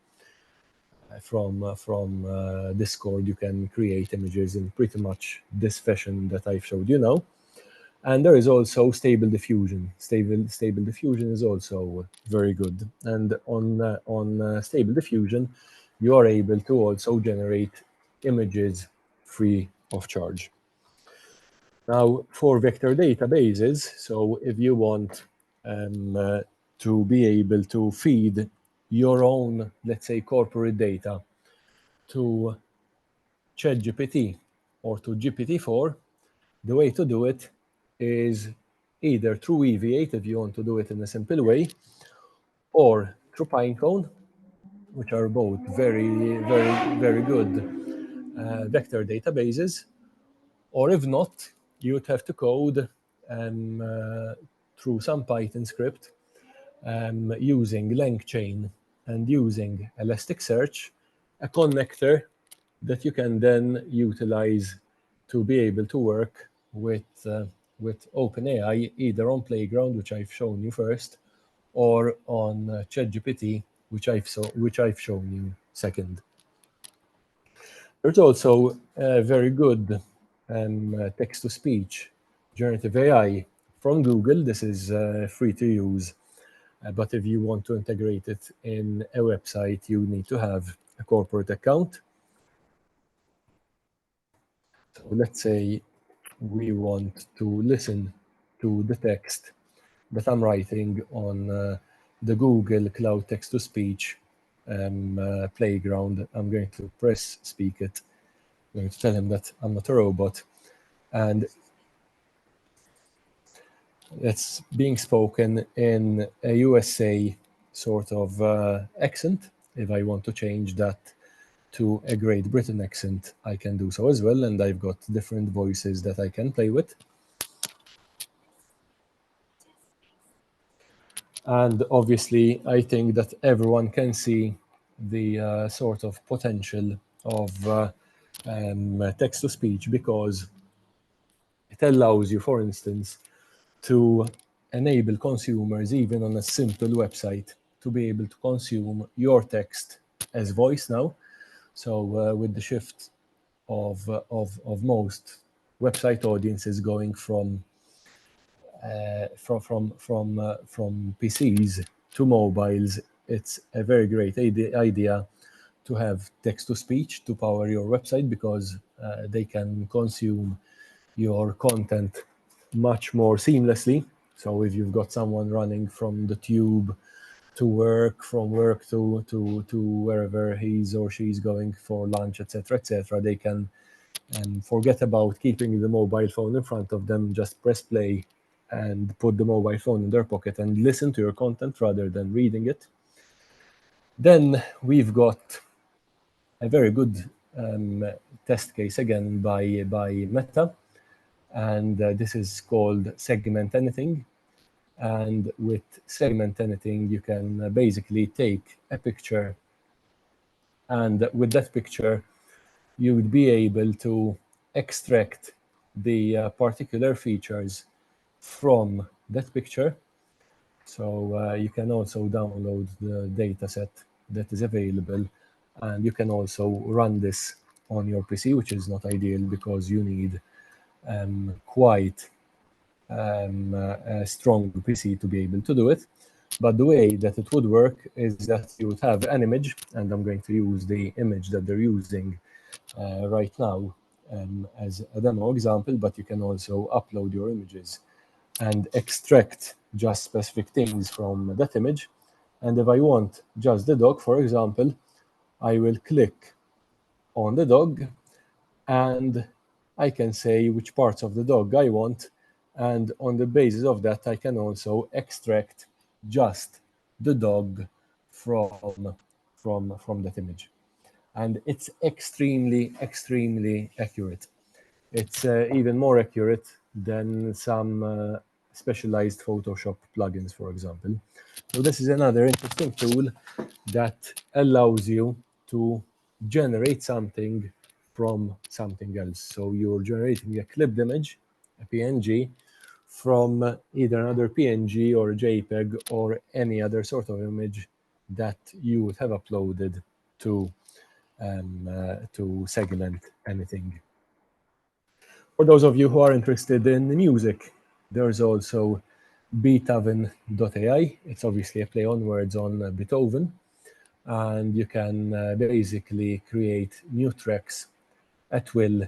Discord, you can create images in pretty much this fashion that I've showed you now. And there is also Stable Diffusion. Stable Diffusion is also very good. And on Stable Diffusion, you are able to also generate images free of charge. Now, for vector databases, so if you want to be able to feed your own, let's say, corporate data to ChatGPT or to GPT-4, the way to do it is either through EV8 if you want to do it in a simple way, or through Pinecone, which are both very, very, very good vector databases. Or if not, you would have to code through some Python script using LangChain and using Elasticsearch, a connector that you can then utilize to be able to work with OpenAI, either on Playground, which I've shown you first, or on ChatGPT, which I've shown you second. There's also a very good text-to-speech generative AI from Google. This is free to use, but if you want to integrate it in a website, you need to have a corporate account. So let's say we want to listen to the text that I'm writing on the Google Cloud Text-to-Speech playground. I'm going to press speak it. I'm going to tell him that I'm not a robot, and it's being spoken in a USA sort of accent. If I want to change that to a Great Britain accent, I can do so as well, and I've got different voices that I can play with. And obviously, I think that everyone can see the sort of potential of text-to-speech, because it allows you, for instance, to enable consumers, even on a simple website, to be able to consume your text as voice now. So with the shift of most website audiences going from PCs to mobiles, it's a very great idea to have text-to-speech to power your website, because they can consume your content much more seamlessly. So if you've got someone running from the tube to work, from work to wherever he's or she's going for lunch, etc., they can forget about keeping the mobile phone in front of them, just press play and put the mobile phone in their pocket and listen to your content rather than reading it. Then we've got a very good test case again by Meta, and this is called segment anything. And with segment anything, you can basically take a picture, and with that picture, you would be able to extract the particular features from that picture. So you can also download the dataset that is available, and you can also run this on your PC, which is not ideal because you need quite a strong PC to be able to do it. But the way that it would work is that you would have an image, and I'm going to use the image that they're using right now as a demo example, but you can also upload your images and extract just specific things from that image. And if I want just the dog, for example, I will click on the dog, and I can say which parts of the dog I want, and on the basis of that I can also extract just the dog from that image. And it's extremely accurate. It's even more accurate than some specialized Photoshop plugins, for example. So this is another interesting tool that allows you to generate something from something else. So you're generating a clipped image, a PNG, from either another PNG or a JPEG or any other sort of image that you would have uploaded to segment anything. For those of you who are interested in music, there's also Beethoven.ai. It's obviously a play on words on Beethoven, and you can basically create new tracks at will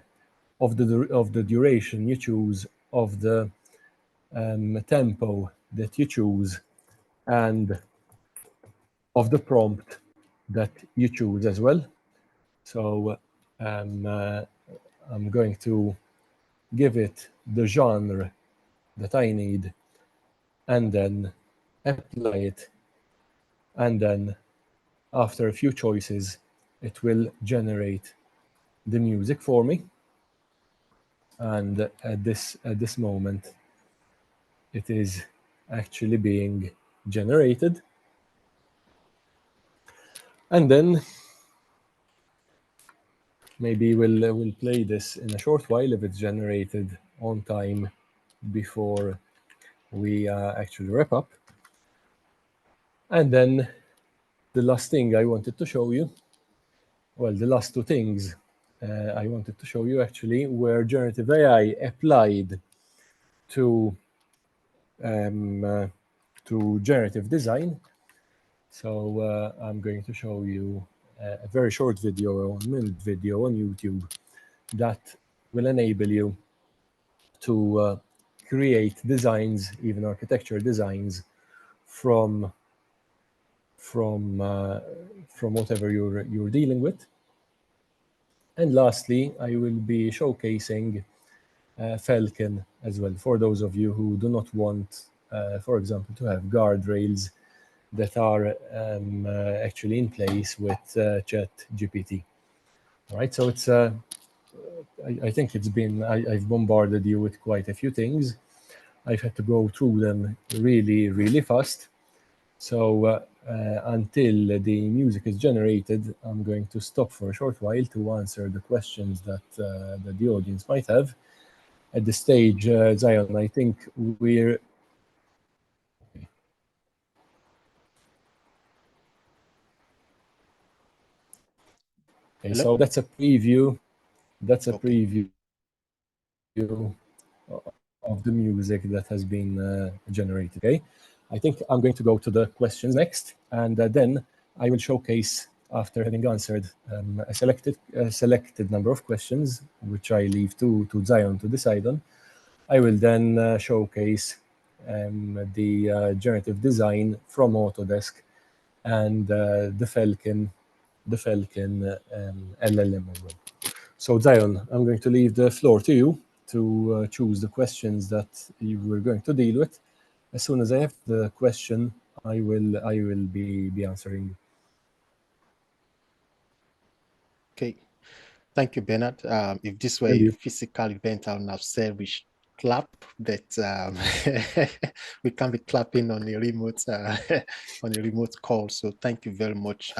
of the duration you choose, of the tempo that you choose, and of the prompt that you choose as well. So I'm going to give it the genre that I need, and then apply it, and then after a few choices it will generate the music for me. And at this moment it is actually being generated, and then maybe we'll play this in a short while if it's generated on time before we actually wrap up. And then the last thing I wanted to show you, well, the last two things I wanted to show you actually were generative AI applied to generative design. So I'm going to show you a very short video, a 1 minute video on YouTube that will enable you to create designs, even architecture designs, from whatever you're dealing with. And lastly, I will be showcasing Falcon as well, for those of you who do not want, for example, to have guardrails that are actually in place with ChatGPT. All right, so it's I think it's been, I've bombarded you with quite a few things. I've had to go through them really fast. So until the music is generated, I'm going to stop for a short while to answer the questions that the audience might have. At this stage, Zion, I think we're... Okay, so that's a preview. That's a preview of the music that has been generated. Okay, I think I'm going to go to the questions next, and then I will showcase, after having answered a selected number of questions, which I leave to Zion to decide on. I will then showcase the generative design from Autodesk and the Falcon LLM as well. So Zion, I'm going to leave the floor to you to choose the questions that you were going to deal with. As soon as I have the question, I will be answering. Okay. Thank you, Bernard. If this were And a you. physical event, I would have said we should clap, but we can't be clapping on a remote on a remote call. So thank you very much.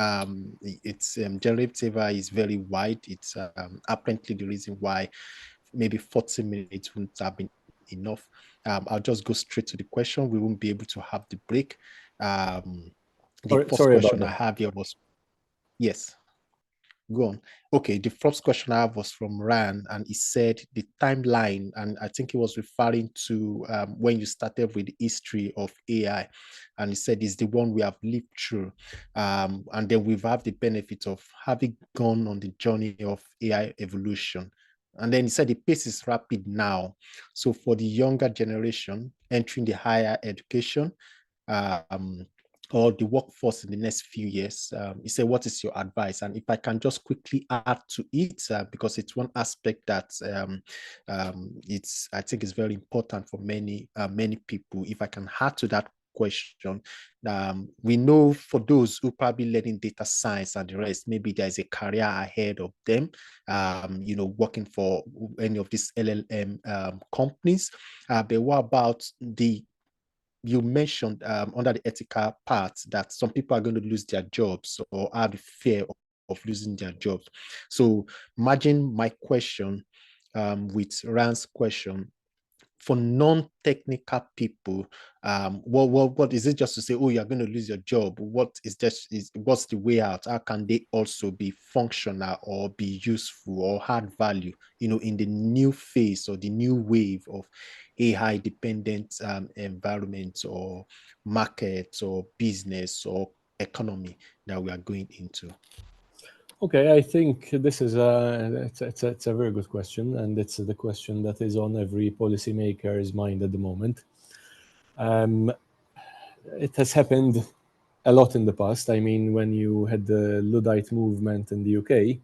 It's generative AI is very wide. It's apparently the reason why maybe 40 minutes wouldn't have been enough. I'll just go straight to the question. We won't be able to have the break. The first Sorry about question I that. have here was yes. Go on. Okay, the first question I have was from Ran, and he said the timeline, and I think he was referring to when you started with the history of AI, and he said it's the one we have lived through, and then we've had the benefit of having gone on the journey of AI evolution. And then he said the pace is rapid now. So for the younger generation entering the higher education, um, or the workforce in the next few years. He said, what is your advice? And if I can just quickly add to it, because it's one aspect that I think is very important for many people. If I can add to that question, we know for those who probably learning data science and the rest, maybe there's a career ahead of them, working for any of these LLM companies. But what about you mentioned under the ethical part that some people are going to lose their jobs or have the fear of losing their jobs. So imagine my question with Rand's question. For non-technical people, what is it just to say, oh, you're going to lose your job? What's the way out? How can they also be functional or be useful or add value, in the new phase or the new wave of AI dependent environment or market or business or economy that we are going into? Okay, I think this is it's a very good question, and it's the question that is on every policymaker's mind at the moment. It has happened a lot in the past. I mean, when you had the Luddite movement in the UK,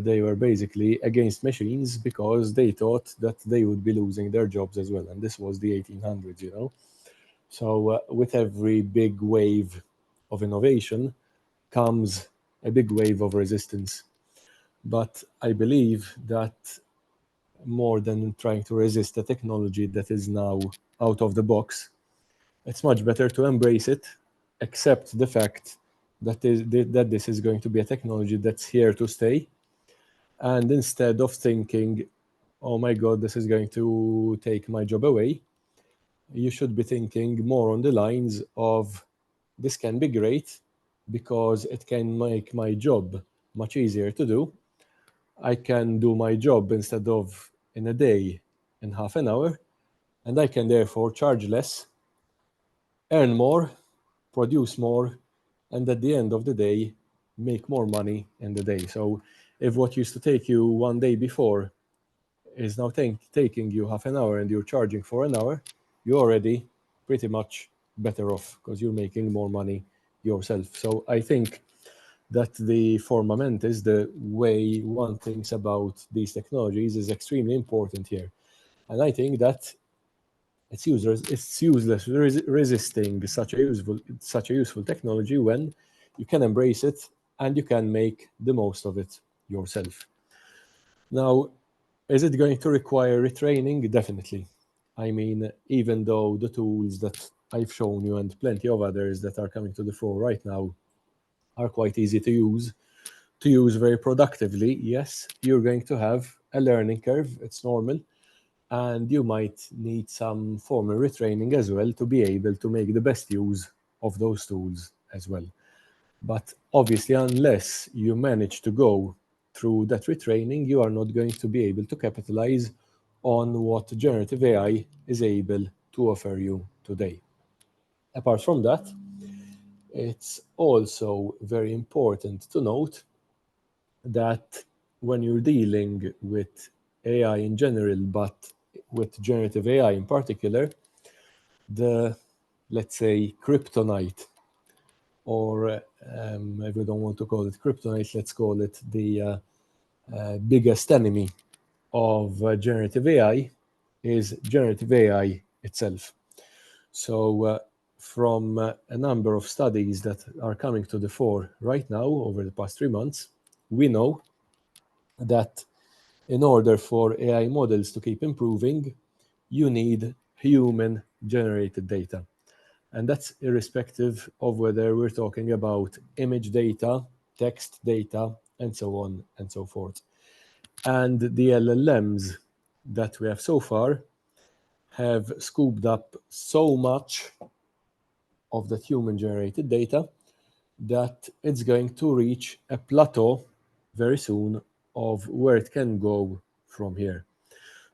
they were basically against machines because they thought that they would be losing their jobs as well. And this was the 1800s, you know. So with every big wave of innovation comes a big wave of resistance. But I believe that more than trying to resist a technology that is now out of the box, it's much better to embrace it, accept the fact that this is going to be a technology that's here to stay, and instead of thinking, oh my God, this is going to take my job away, you should be thinking more on the lines of this can be great because it can make my job much easier to do. I can do my job instead of in a day, in half an hour, and I can therefore charge less, earn more, produce more, and at the end of the day, make more money in the day. So if what used to take you one day before is now taking you half an hour and you're charging for an hour, you're already pretty much better off because you're making more money yourself. So I think that the firmament is the way one thinks about these technologies is extremely important here. And I think that it's useless resisting such a useful technology when you can embrace it and you can make the most of it yourself. Now, is it going to require retraining? Definitely. I mean, even though the tools that I've shown you and plenty of others that are coming to the fore right now are quite easy to use very productively, yes, you're going to have a learning curve. It's normal. And you might need some formal retraining as well to be able to make the best use of those tools as well. But obviously, unless you manage to go through that retraining, you are not going to be able to capitalize on what generative AI is able to offer you today. Apart from that, it's also very important to note that when you're dealing with AI in general, but with generative AI in particular, the, let's say, kryptonite, or if we don't want to call it kryptonite, let's call it the biggest enemy of generative AI is generative AI itself. So from a number of studies that are coming to the fore right now over the past 3 months, we know that in order for AI models to keep improving, you need human-generated data. And that's irrespective of whether we're talking about image data, text data, and so on and so forth. And the LLMs that we have so far have scooped up so much of that human-generated data that it's going to reach a plateau very soon of where it can go from here.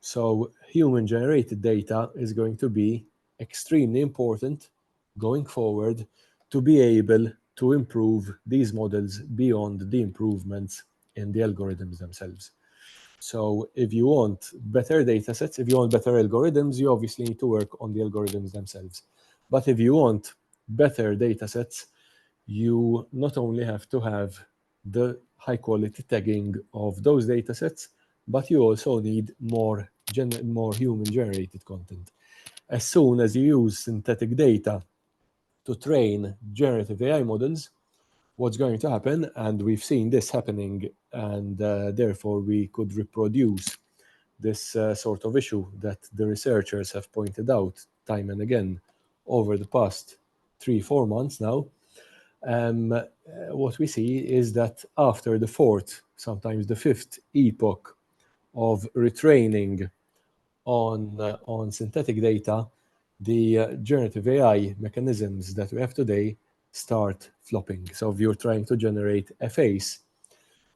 So human-generated data is going to be extremely important going forward to be able to improve these models beyond the improvements in the algorithms themselves. So if you want better data sets, if you want better algorithms, you obviously need to work on the algorithms themselves. But if you want better data sets, you not only have to have the high quality tagging of those data sets, but you also need more human generated content. As soon as you use synthetic data to train generative AI models, what's going to happen, and we've seen this happening, and therefore we could reproduce this sort of issue that the researchers have pointed out time and again over the past 3-4 months now. What we see is that after the fourth, sometimes the fifth epoch of retraining on synthetic data, the generative AI mechanisms that we have today start flopping. So if you're trying to generate a face,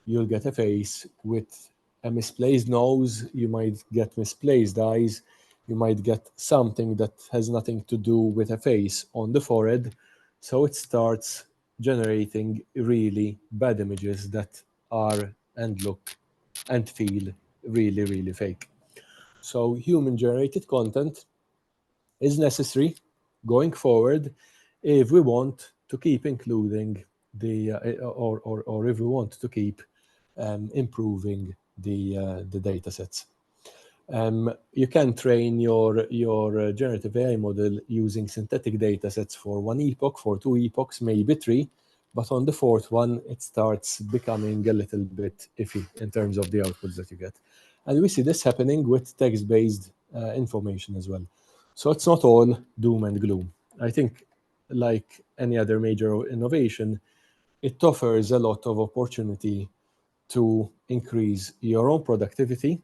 you'll get a face with a misplaced nose, you might get misplaced eyes, you might get something that has nothing to do with a face on the forehead. So it starts generating really bad images that are and look and feel really, really fake. So human-generated content is necessary going forward if we want to keep including the or if we want to keep improving the data sets. You can train your generative AI model using synthetic data sets for 1 epoch, for 2 epochs, maybe 3, but on the 4th one, it starts becoming a little bit iffy in terms of the outputs that you get. And we see this happening with text-based information as well. So it's not all doom and gloom. I think, like any other major innovation, it offers a lot of opportunity to increase your own productivity.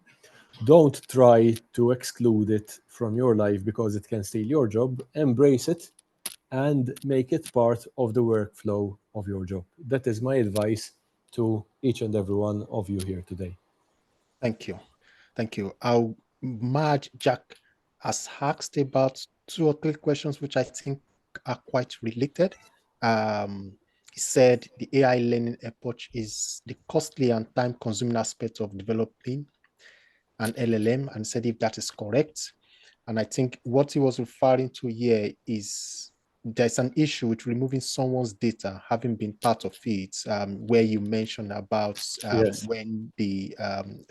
Don't try to exclude it from your life because it can steal your job. Embrace it and make it part of the workflow of your job. That is my advice to each and every one of you here today. Thank you. Thank you. I'll merge Jack has asked about 2 or 3 questions, which I think are quite related. He said the AI learning approach is the costly and time-consuming aspect of developing an LLM, and said if that is correct. And I think what he was referring to here is there's an issue with removing someone's data, having been part of it, where you mentioned about Yes. when the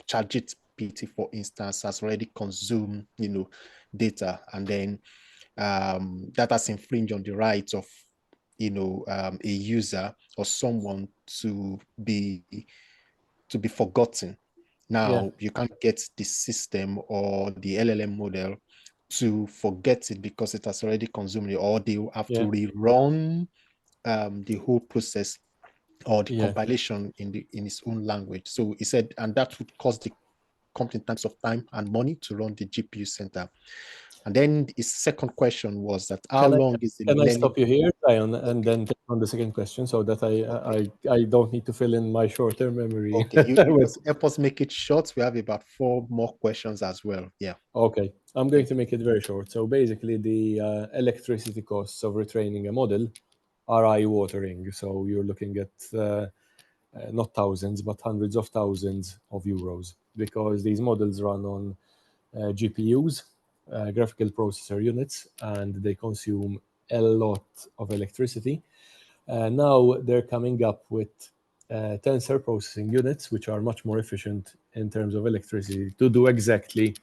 ChatGPT, for instance, has already consumed, data, and then that has infringed on the rights of, a user or someone to be forgotten. Now, you can't get the system or the LLM model to forget it because it has already consumed it, or they will have to rerun the whole process or the compilation in its own language. So he said, and that would cost the company in terms of time and money to run the GPU center. And then his second question was that how long is the Can I learning? stop you here, Zion, and then take on the second question so that I don't need to fill in my short-term memory? Okay, you just help us make it short. We have about 4 more questions as well. Yeah. Okay, I'm going to make it very short. So basically, the electricity costs of retraining a model are eye-watering. So you're looking at not thousands, but hundreds of thousands of euros, because these models run on GPUs, graphical processor units, and they consume a lot of electricity. Now they're coming up with tensor processing units, which are much more efficient in terms of electricity to do exactly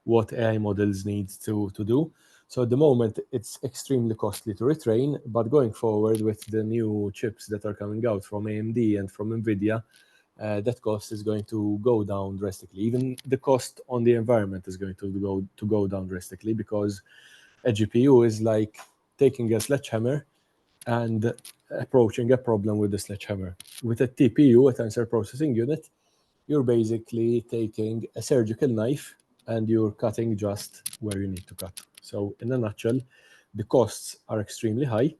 what AI models need to do. So at the moment, it's extremely costly to retrain, but going forward with the new chips that are coming out from AMD and from NVIDIA, that cost is going to go down drastically. Even the cost on the environment is going to go down drastically, because a GPU is like taking a sledgehammer and approaching a problem with the sledgehammer. With a TPU, a tensor processing unit, you're basically taking a surgical knife and you're cutting just where you need to cut. So in a nutshell, the costs are extremely high,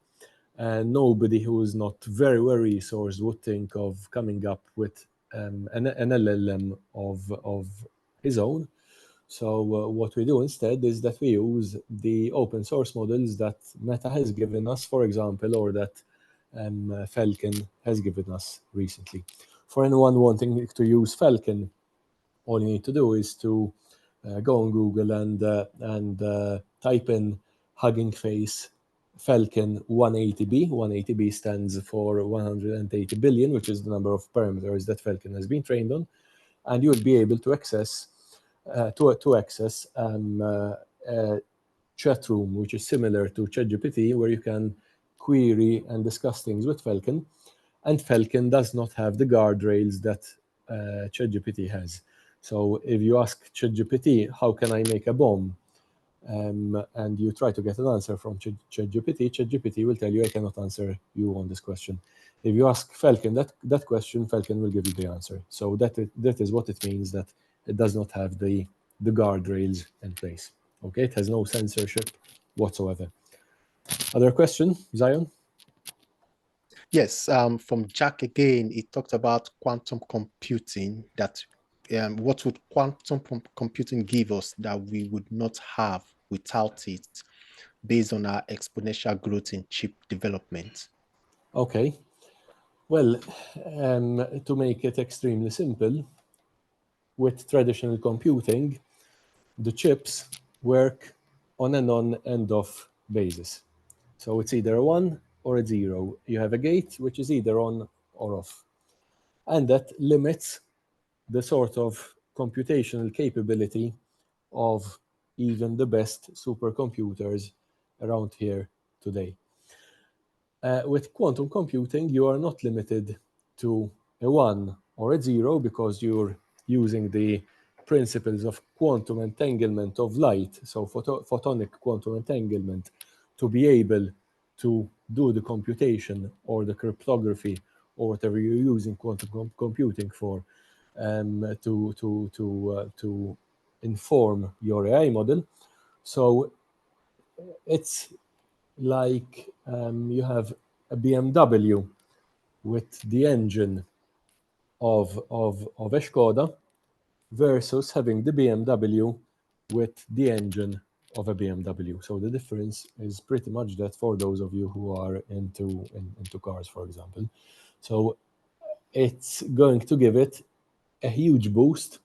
and nobody who is not very resourced would think of coming up with an LLM of his own. So what we do instead is that we use the open source models that Meta has given us, for example, or that Falcon has given us recently. For anyone wanting to use Falcon, all you need to do is to go on Google and type in Hugging Face Falcon 180B. 180B stands for 180 billion, which is the number of parameters that Falcon has been trained on, and you will be able to access a chat room, which is similar to ChatGPT, where you can query and discuss things with Falcon. And Falcon does not have the guardrails that ChatGPT has. So if you ask ChatGPT, how can I make a bomb? And you try to get an answer from ChatGPT, ChatGPT will tell you, I cannot answer you on this question. If you ask Falcon that question, Falcon will give you the answer. So that is what it means, that it does not have the guardrails in place. Okay, it has no censorship whatsoever. Other question, Zion? Yes, from Jack again, he talked about quantum computing, that what would quantum computing give us that we would not have without it, based on our exponential growth in chip development? Okay. Well, to make it extremely simple, with traditional computing, the chips work on an on and off basis. So it's either a 1 or a 0. You have a gate which is either on or off. And that limits the sort of computational capability of even the best supercomputers around here today. With quantum computing, you are not limited to a 1 or a 0, because you're using the principles of quantum entanglement of light, so photonic quantum entanglement, to be able to do the computation or the cryptography or whatever you're using quantum computing for, to inform your AI model. So it's like you have a BMW with the engine of a Skoda versus having the BMW with the engine of a BMW. So the difference is pretty much that, for those of you who are into cars, for example. So it's going to give it a huge boost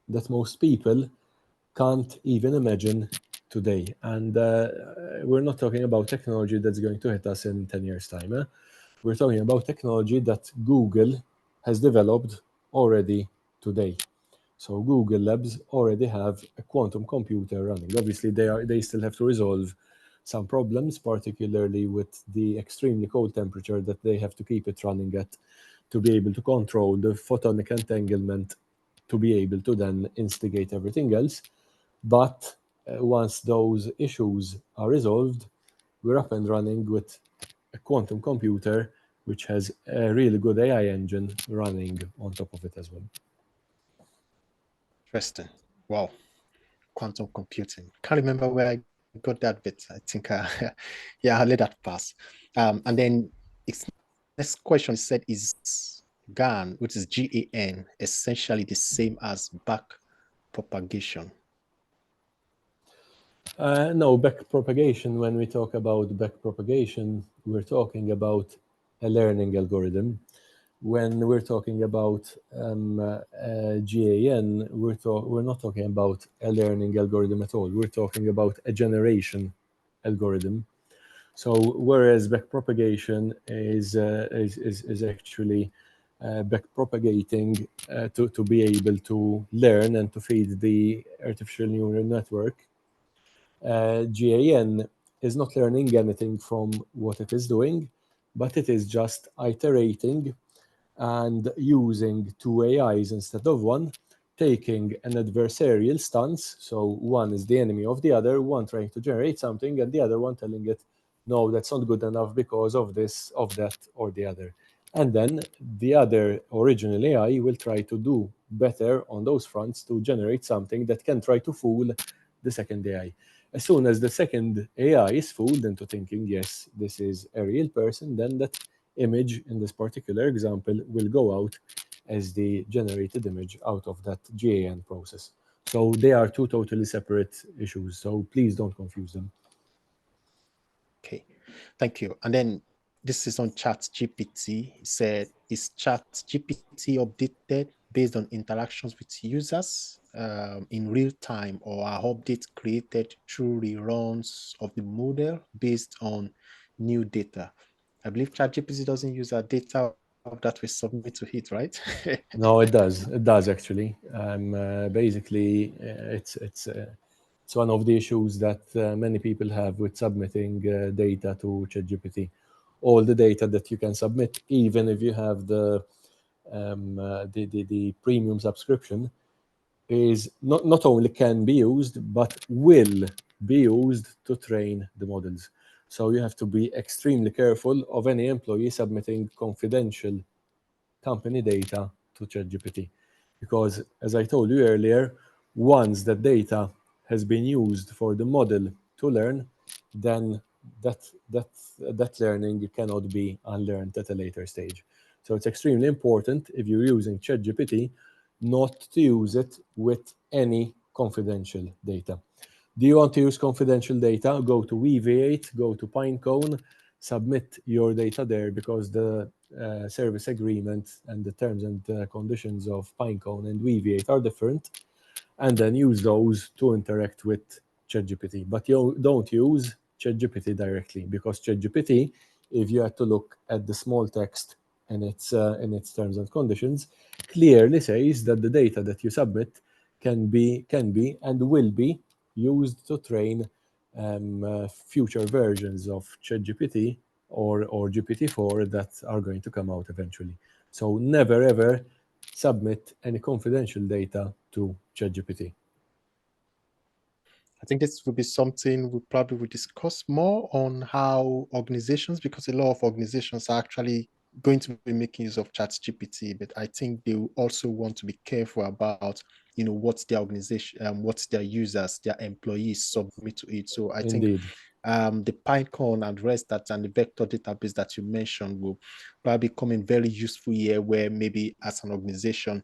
that most people can't even imagine today. And we're not talking about technology that's going to hit us in 10 years' time. We're talking about technology that Google has developed already today. So Google Labs already have a quantum computer running. Obviously, they still have to resolve some problems, particularly with the extremely cold temperature that they have to keep it running at, to be able to control the photonic entanglement, to be able to then instigate everything else. But once those issues are resolved, we're up and running with a quantum computer which has a really good AI engine running on top of it as well. Interesting. Wow. Quantum computing. Can't remember where I got that bit. I think, yeah, I'll let that pass. And then its next question said, is GAN, which is GAN, essentially the same as back propagation? No, back propagation, when we talk about back propagation, we're talking about a learning algorithm. When we're talking about GAN, we're not talking about a learning algorithm at all. We're talking about a generation algorithm. So whereas back propagation is actually back propagating to be able to learn and to feed the artificial neural network, GAN is not learning anything from what it is doing, but it is just iterating and using two AIs instead of one, taking an adversarial stance. So one is the enemy of the other, one trying to generate something, and the other one telling it, no, that's not good enough because of this, of that, or the other. And then the other original AI will try to do better on those fronts to generate something that can try to fool the second AI. As soon as the second AI is fooled into thinking, yes, this is a real person, then that image in this particular example will go out as the generated image out of that GAN process. So they are two totally separate issues. So please don't confuse them. Okay, thank you. And then this is on ChatGPT. It said, is ChatGPT updated based on interactions with users in real time, or are updates created through reruns of the model based on new data? I believe ChatGPT doesn't use our data that we submit to it, right? No, it does. It does actually. Basically, it's one of the issues that many people have with submitting data to ChatGPT. All the data that you can submit, even if you have the premium subscription, is not only can be used but will be used to train the models. So you have to be extremely careful of any employee submitting confidential company data to ChatGPT. Because as I told you earlier, once that data has been used for the model to learn, then that, that, that learning cannot be unlearned at a later stage. So it's extremely important if you're using ChatGPT not to use it with any confidential data. Do you want to use confidential data? Go to Weaviate, go to Pinecone, submit your data there, because the service agreement and the terms and conditions of Pinecone and Weaviate are different, and then use those to interact with ChatGPT. But you don't use ChatGPT directly, because ChatGPT, if you had to look at the small text in its terms and conditions, clearly says that the data that you submit can be and will be used to train future versions of ChatGPT or GPT-4 that are going to come out eventually. So never ever submit any confidential data to ChatGPT. I think this will be something we probably will discuss more on how organizations, because a lot of organizations are actually going to be making use of ChatGPT, but I think they will also want to be careful about, what their organization, what their users, their employees submit to it. So I think Indeed. the Pinecone and REST that and the vector database that you mentioned will probably come in very useful here, where maybe as an organization,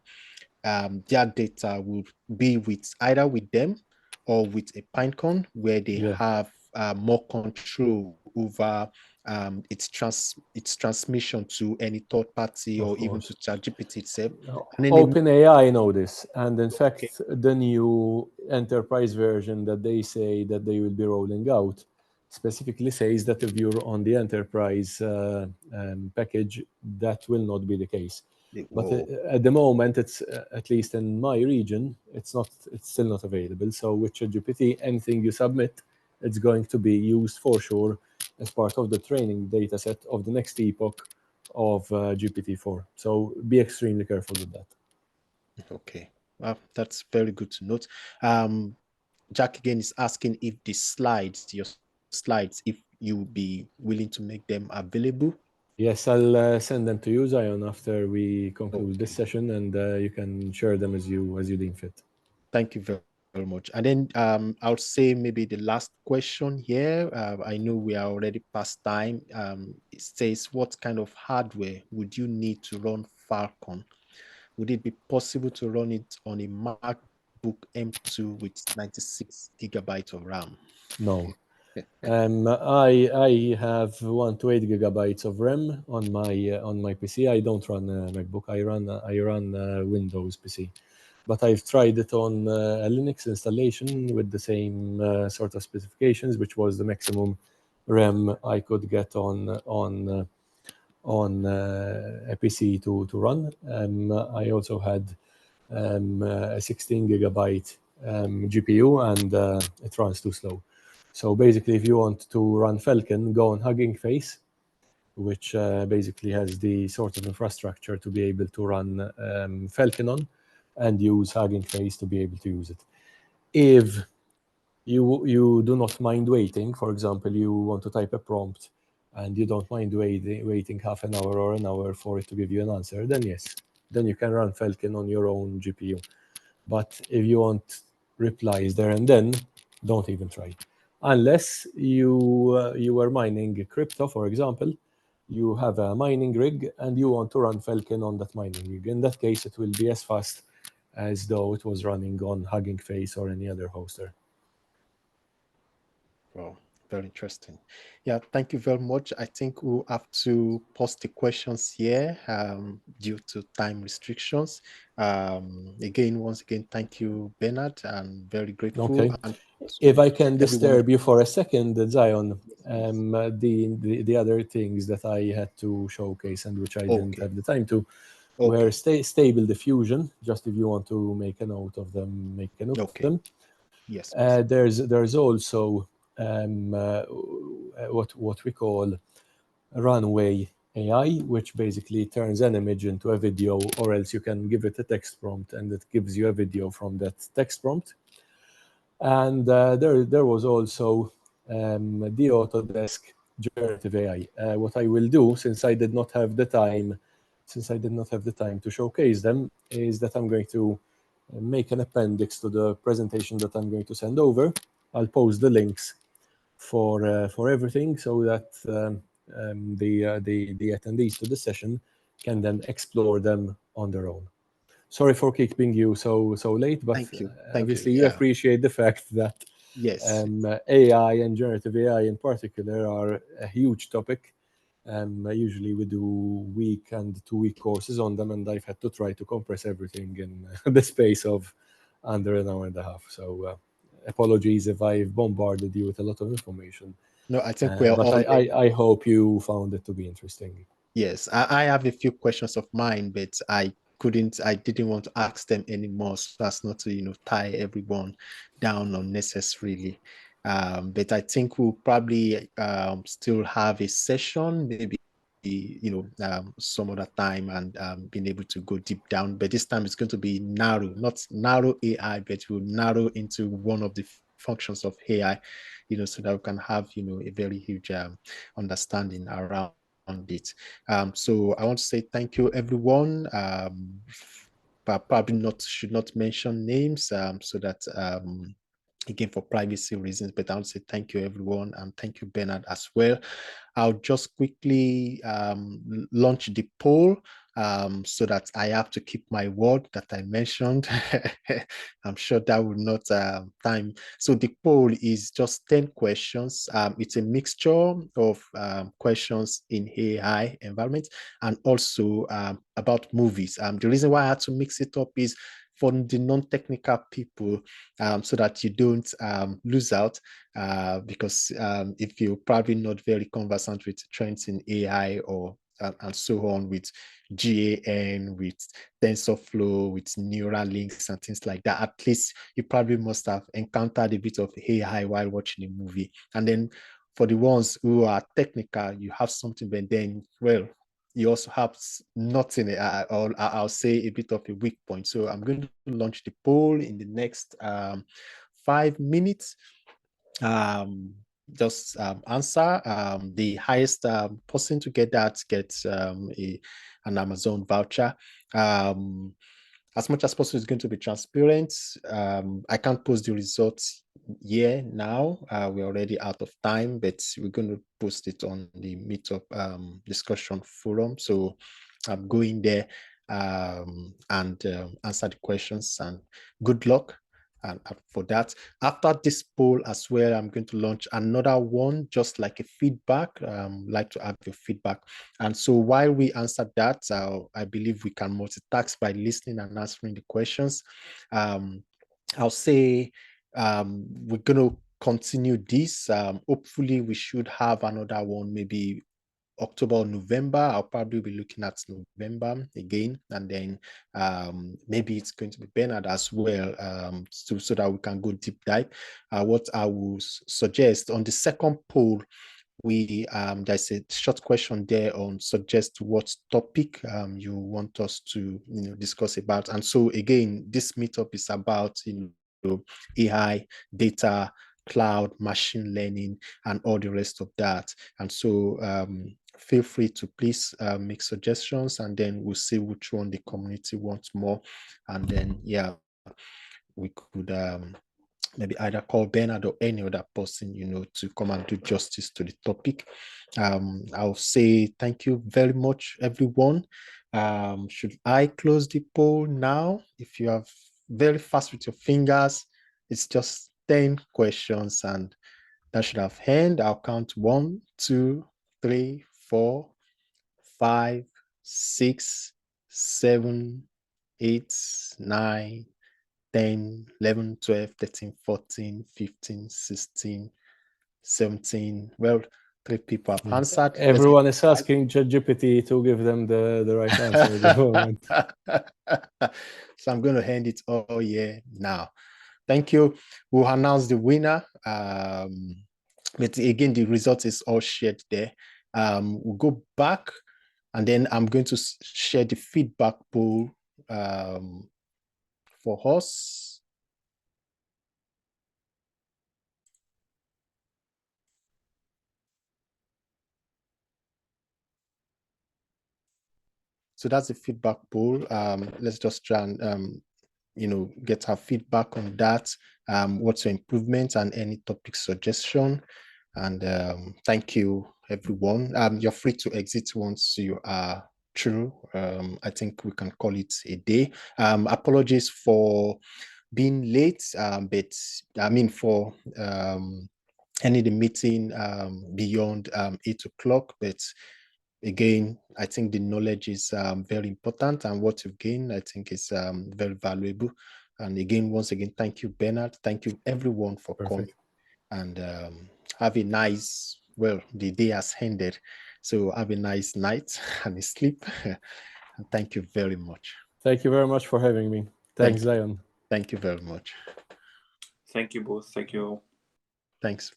their data will be with either with them or with a Pinecone, where they Yeah. have more control over its transmission to any third party Of or even course. to ChatGPT itself. And then OpenAI know this, and in okay, fact, the new enterprise version that they say that they will be rolling out specifically says that if you're on the enterprise package, that will not be the case. But whoa, at the moment, it's at least in my region, it's still not available. So with ChatGPT, anything you submit, it's going to be used for sure as part of the training data set of the next epoch of GPT-4. So be extremely careful with that. okay. Well, that's very good to note. Jack again is asking if the slides, your slides, if you would be willing to make them available. Yes, I'll send them to you, Zion, after we conclude this Okay. session, and you can share them as you deem fit. Thank you very much. And then I'll say maybe the last question here. I know we are already past time. It says, what kind of hardware would you need to run Falcon? Would it be possible to run it on a MacBook M2 with 96 gigabytes of RAM? No. I have 1 to 8 gigabytes of RAM on my PC. I don't run a MacBook. I run Windows PC. But I've tried it on a Linux installation with the same sort of specifications, which was the maximum RAM I could get on a PC to run. I also had a 16 gigabyte GPU, and it runs too slow. So basically, if you want to run Falcon, go on Hugging Face, which basically has the sort of infrastructure to be able to run Falcon on and use Hugging Face to be able to use it. If you do not mind waiting, for example, you want to type a prompt and you don't mind waiting half an hour or an hour for it to give you an answer, then yes, then you can run Falcon on your own GPU. But if you want replies there and then, don't even try. Unless you are mining crypto, for example, you have a mining rig and you want to run Falcon on that mining rig. In that case, it will be as fast as though it was running on Hugging Face or any other hoster. Wow, very interesting. Yeah, thank you very much. I think we'll have to post the questions here due to time restrictions. Again, once again, thank you, Bernard. I'm very grateful. Okay. And If I can everyone, disturb you for a second, Zion, the other things that I had to showcase and which I didn't okay, have the time to were okay, stable diffusion. Just if you want to make a note of them, make a note of okay. them. Yes, please. There's also what we call runway AI, which basically turns an image into a video, or else you can give it a text prompt and it gives you a video from that text prompt. And there was also the Autodesk Generative AI. What I will do, since I did not have the time to showcase them, is that I'm going to make an appendix to the presentation that I'm going to send over. I'll post the links for everything so that the attendees to the session can then explore them on their own. Sorry for keeping you so late, but Thank you. obviously you Yeah. appreciate the fact that Yes. AI and generative AI in particular are a huge topic. Usually we do week and 2-week courses on them, and I've had to try to compress everything in the space of under an hour and a half. So apologies if I've bombarded you with a lot of information. No, I think we're But all. I hope you found it to be interesting. Yes, I have a few questions of mine, but I didn't want to ask them anymore so as not to, tie everyone down unnecessarily. But I think we'll probably still have a session, maybe, some other time and being able to go deep down. But this time it's going to be narrow, not narrow AI, but we'll narrow into one of the functions of AI, so that we can have, a very huge understanding around it. So I want to say thank you, everyone. But probably should not mention names so that again for privacy reasons. But I want to say thank you, everyone, and thank you, Bernard, as well. I'll just quickly launch the poll so that I have to keep my word that I mentioned. I'm sure that will not time. So the poll is just 10 questions. It's a mixture of questions in AI environment and also about movies. The reason why I had to mix it up is for the non-technical people so that you don't lose out because if you're probably not very conversant with trends in AI or and so on with GAN, with TensorFlow, with neural links and things like that, at least you probably must have encountered a bit of AI while watching a movie. And then for the ones who are technical, you have something, but then, well, you also have nothing, or I'll say a bit of a weak point. So I'm going to launch the poll in the next 5 minutes. Just answer. The highest person to get that gets an Amazon voucher. As much as possible, it's going to be transparent. I can't post the results here now. We're already out of time, but we're going to post it on the Meetup discussion forum. So I'm going there and answer the questions, and good luck. And for that, after this poll as well, I'm going to launch another one, just like a feedback. Like to have your feedback. And so while we answer that, I believe we can multitask by listening and answering the questions. I'll say we're going to continue this. Hopefully, we should have another one, maybe October or November. I'll probably be looking at November again, and then maybe it's going to be Bernard as well, so that we can go deep dive. What I will suggest on the second poll, there's a short question there on suggest what topic you want us to discuss about. And so again, this meetup is about AI, data, cloud, machine learning, and all the rest of that. And so feel free to please make suggestions, and then we'll see which one the community wants more. And then, yeah, we could maybe either call Bernard or any other person, to come and do justice to the topic. I'll say thank you very much, everyone. Should I close the poll now? If you have very fast with your fingers, it's just 10 questions, and that should have end. I'll count 1, 2, 3, 4, 5, 6, 7, 8, 9, 10, 11, 12, 13, 14, 15, 16, 17. Well, 3 people have answered. Everyone is asking ChatGPT to give them the right answer at the moment. So I'm going to hand it all here now. Thank you. We'll announce the winner. But again, the result is all shared there. We'll go back, and then I'm going to share the feedback poll for us. So that's the feedback poll. Let's just try and get our feedback on that. What's your improvement and any topic suggestion? And thank you, everyone. You're free to exit once you are through. I think we can call it a day. Apologies for being late, but I mean for ending the meeting beyond 8 o'clock, but again, I think the knowledge is very important, and what you've gained, I think, is very valuable. And again, once again, thank you, Bernard. Thank you, everyone, for coming. And have a nice, well, the day has ended. So have a nice night and a sleep. And thank you very much. Thank you very much for having me. Thanks, Zion. Thank you very much. Thank you both. Thank you all. Thanks.